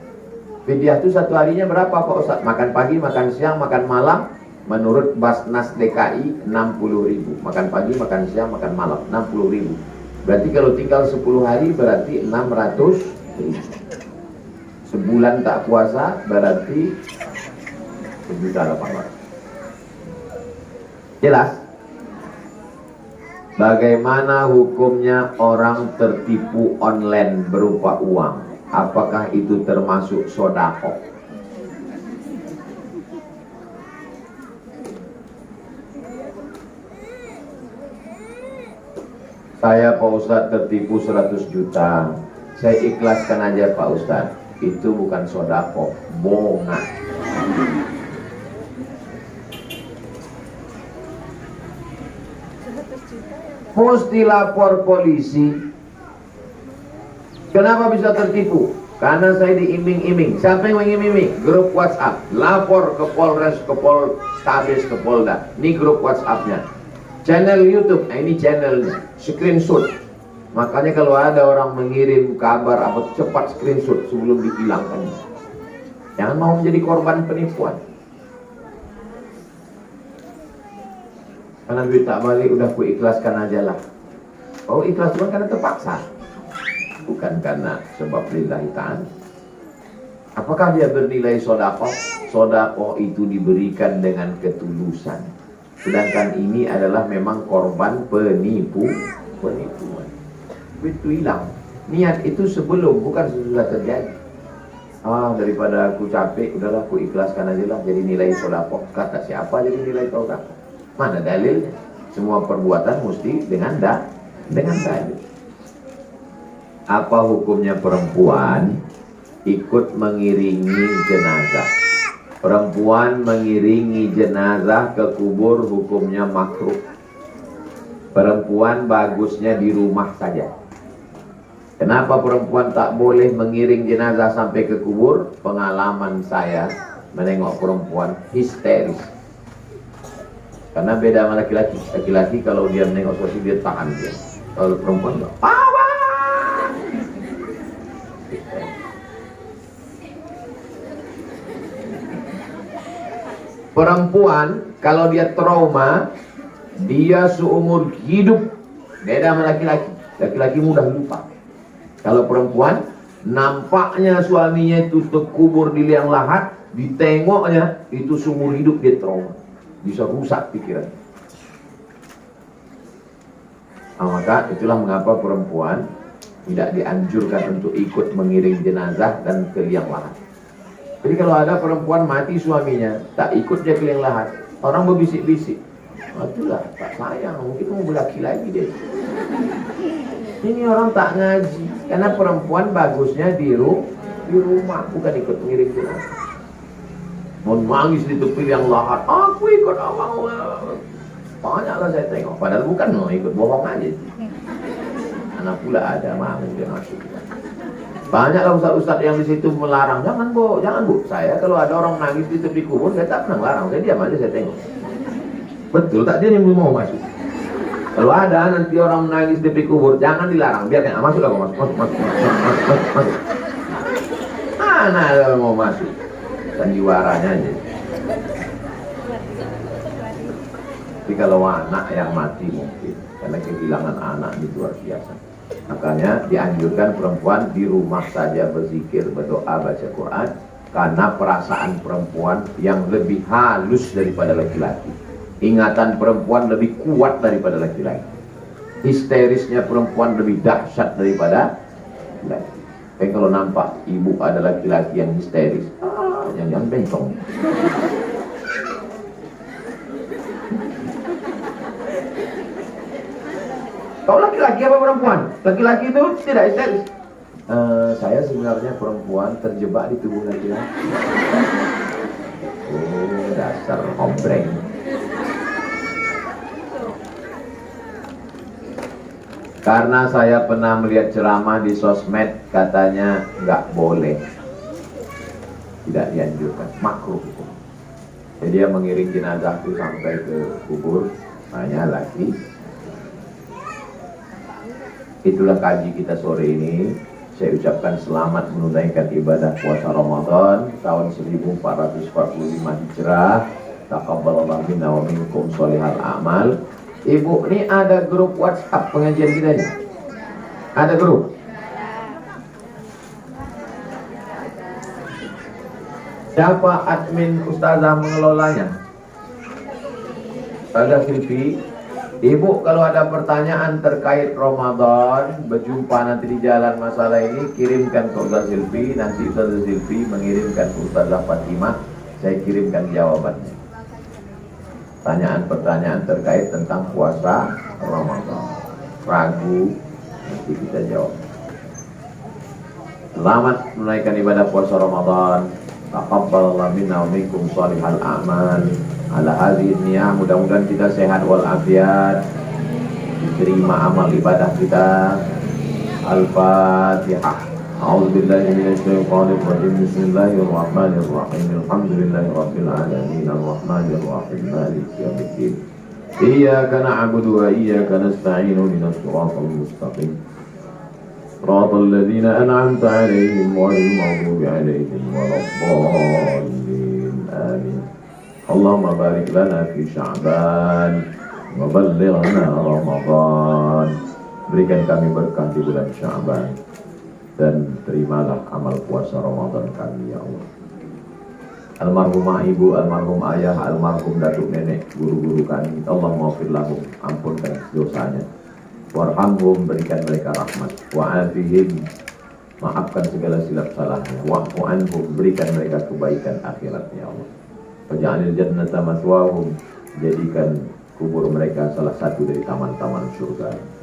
Fidyah itu 1 harinya berapa Pak Ustaz? Makan pagi, makan siang, makan malam. Menurut Basnas DKI 60.000. Makan pagi, makan siang, makan malam 60.000. Berarti kalau tinggal 10 hari berarti 600.000. Sebulan tak puasa berarti 1.800.000. Jelas? Bagaimana hukumnya orang tertipu online berupa uang? Apakah itu termasuk sedekah? Saya Pak Ustadz tertipu 100 juta. Saya ikhlaskan aja Pak Ustadz. Itu bukan sedekah, bohongan. Mesti lapor polisi. Kenapa bisa tertipu? Karena saya diiming-iming. Siapa yang mengiming-iming? Grup WhatsApp. Lapor ke Polres, ke Poltabes, ke Polda. Ini grup WhatsAppnya. Channel YouTube. Nah, ini channelnya. Screenshot. Makanya kalau ada orang mengirim kabar apa, cepat screenshot sebelum dihilangkan. Jangan mau menjadi korban penipuan. Karena duit tak balik, udah ku ikhlaskan aja lah. Oh, ikhlas cuma karena terpaksa, bukan karena sebab lillahi ta'ala. Apakah dia bernilai sedekah? Sedekah itu diberikan dengan ketulusan. Sedangkan ini adalah memang korban penipuan. Itu hilang. Niat itu sebelum, bukan sesudah terjadi. Daripada aku capek, udahlah aku ikhlaskan aja lah, jadi nilai sedekah. Kata siapa jadi nilai sedekah? Mana dalilnya? Semua perbuatan mesti dengan dalil. Apa hukumnya perempuan ikut mengiringi jenazah? Perempuan mengiringi jenazah ke kubur hukumnya makruh. Perempuan bagusnya di rumah saja. Kenapa perempuan tak boleh mengiring jenazah sampai ke kubur? Pengalaman saya menengok perempuan histeris. Karena beda sama laki-laki. Laki-laki kalau dia menengok sesuatu dia tahan dia. Kalau perempuan enggak. Perempuan kalau dia trauma, dia seumur hidup. Beda sama laki-laki. Laki-laki mudah lupa. Kalau perempuan, nampaknya suaminya itu terkubur di liang lahat, ditengoknya itu seumur hidup dia trauma. Bisa rusak pikiran. Maka itulah mengapa perempuan tidak dianjurkan untuk ikut mengiring jenazah dan ke liang lahat. Jadi kalau ada perempuan mati suaminya, tak ikut dia ke liang lahat, orang berbisik-bisik, itulah tak sayang, mungkin mau berlaki lagi dia. Ini orang tak ngaji, karena perempuan bagusnya di rumah, bukan ikut mengiring jenazah. Mau nangis di tepi liang lahat, aku ikut abang. Banyaklah saya tengok, padahal bukan mau ikut, bohong aja. Anak pula ada mau dia masuk. Banyaklah ustaz-ustaz yang di situ melarang, jangan bu. Saya kalau ada orang nangis di tepi kubur, saya tak pernah larang, saya diam aja, saya tengok. Betul tak dia yang mau masuk. Kalau ada nanti orang menangis di tepi kubur, jangan dilarang, biarkan. Masuklah kau masuk. Mana mau masuk? Sandiwaranya aja. Tapi kalau anak yang mati mungkin, karena kehilangan anak itu luar biasa. Makanya dianjurkan perempuan di rumah saja berzikir, berdoa, baca Quran, karena perasaan perempuan yang lebih halus daripada laki-laki. Ingatan perempuan lebih kuat daripada laki-laki. Histerisnya perempuan lebih dahsyat daripada laki-laki. Tapi kalau nampak ibu ada laki-laki yang histeris, jangan bentong. Kau laki-laki apa perempuan? Laki-laki itu tidak histeris. Saya sebenarnya perempuan terjebak di tubuh laki-laki. Oh, dasar hombreng. Karena saya pernah melihat ceramah di sosmed, katanya nggak boleh, tidak dianjurkan, makruh itu. Jadi dia mengiring jenazah itu sampai ke kubur, hanya laki. Itulah kaji kita sore ini. Saya ucapkan selamat menunaikan ibadah puasa Ramadan tahun 1445 Hijrah. Taqabbalallahu minna wa minkum sholihal a'mal. Ibu, ini ada grup WhatsApp pengajian kita ini? Ada grup? Siapa admin ustazah mengelolanya? Ada Silvi. Ibu, kalau ada pertanyaan terkait Ramadan, berjumpa nanti di jalan masalah ini, kirimkan ke Ustaz Silvi. Nanti Ustaz Silvi mengirimkan ke Ustazah Fatimah, saya kirimkan jawabannya. Pertanyaan-pertanyaan terkait tentang puasa Ramadan, ragu, nanti kita jawab. Selamat menunaikan ibadah puasa Ramadan. Taqabbalallahu minna wa minkum shalihal a'mal. Ala hadhihi niyah, mudah-mudahan kita sehat walafiat, diterima amal ibadah kita. Al-Fatihah. A'udzubillahi minasyaitonir rajim. Bismillahirrahmanirrahim. Alhamdulillahirabbil alamin. Arrahmanir rahim. Maliki yaumiddin. Iyyaka na'budu wa iyyaka nasta'in. Ihdinas siratal mustaqim. Siratal ladzina an'amta 'alaihim ghairil maghdubi 'alaihim waladdallin. Amin. Allahumma barik lana fi Sya'ban wa ballighna Ramadan. Berikan kami berkah di bulan Sya'ban dan terimalah amal puasa Ramadan kami, ya Allah. Almarhumah ibu, almarhum ayah, almarhum datuk nenek, guru-guru kami, Allah maghfir lahum, ampunkan dosanya. Warhamhum, berikan mereka rahmat. Wa'afihim, maafkan segala silap salahnya. Wa'fu anhum, berikan mereka kebaikan akhirat, ya Allah. Waj'alil jannata maswahum, jadikan kubur mereka salah satu dari taman-taman surga.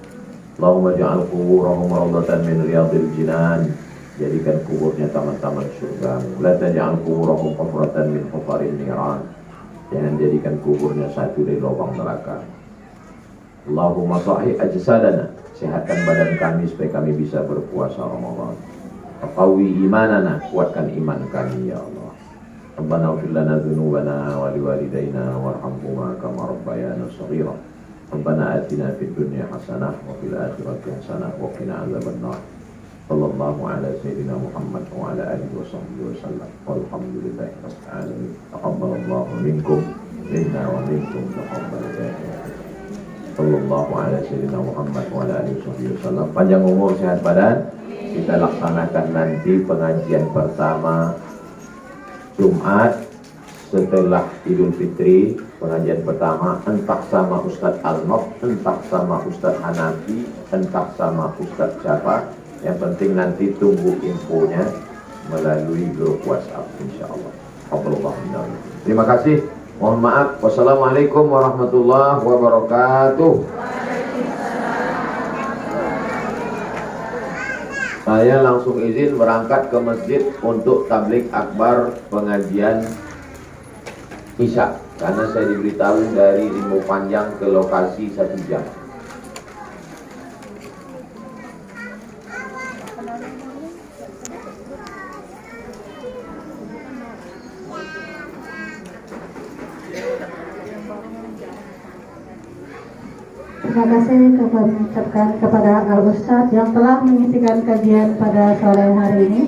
Allahumma ja'al kuburahum rawdatan min riyadil jinan, jadikan kuburnya taman-taman surga. La taj'al kuburahum hufratan min hufarin niran, jangan jadikan kuburnya satu dari lubang neraka. Allahumma sahih ajsadana, sehatkan badan kami supaya kami bisa berpuasa Ramadan. Qawi imanana, kuatkan iman kami, ya Allah. Rabbana ighfir lana dzunubana wa liwalidayna warhamhuma kama rabbayana shaghira. Rabbana atina fid dunya hasanah wa fil akhirati hasanah wa qina adzabannar. Sallallahu ala sayyidina Muhammad wa ala alihi wa sahbihi wa sallam. Walhamdulillahi rabbil alamin. Taqabbalallahu minkum minna wa minkum taqabbal. Sallallahu ala sayyidina Muhammad wa ala alihi wa sahbihi wa sallam. Panjang umur, sehat badan. Kita laksanakan nanti pengajian pertama Jumat setelah Idul Fitri. Pengajian pertama entah sama Ustadz Al-Nof, entah sama Ustadz Hanafi, entah sama Ustadz siapa. Yang penting nanti tunggu infonya melalui grup WhatsApp insyaallah. Terima kasih. Mohon maaf. Wassalamualaikum warahmatullahi wabarakatuh. Saya langsung izin berangkat ke masjid untuk tablik akbar pengajian Isya, karena saya diberitahu dari Rimau Panjang ke lokasi 1 jam. Terima kasih mengucapkan kepada Al-Ustadz yang telah mengisikan kajian pada sore hari ini.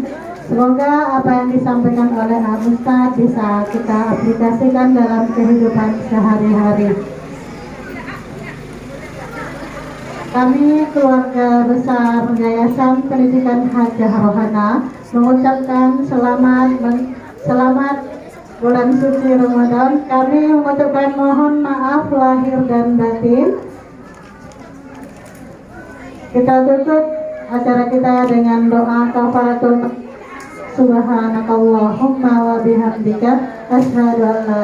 Semoga apa yang disampaikan oleh Al-Ustadz bisa kita aplikasikan dalam kehidupan sehari-hari. Kami keluarga besar Yayasan Pendidikan Hajah Rohana mengucapkan selamat bulan suci Ramadan. Kami mengucapkan mohon maaf lahir dan batin. Kita tutup acara kita dengan doa kafaratul. Subhanakallahumma wa bihamdika asyhadu an la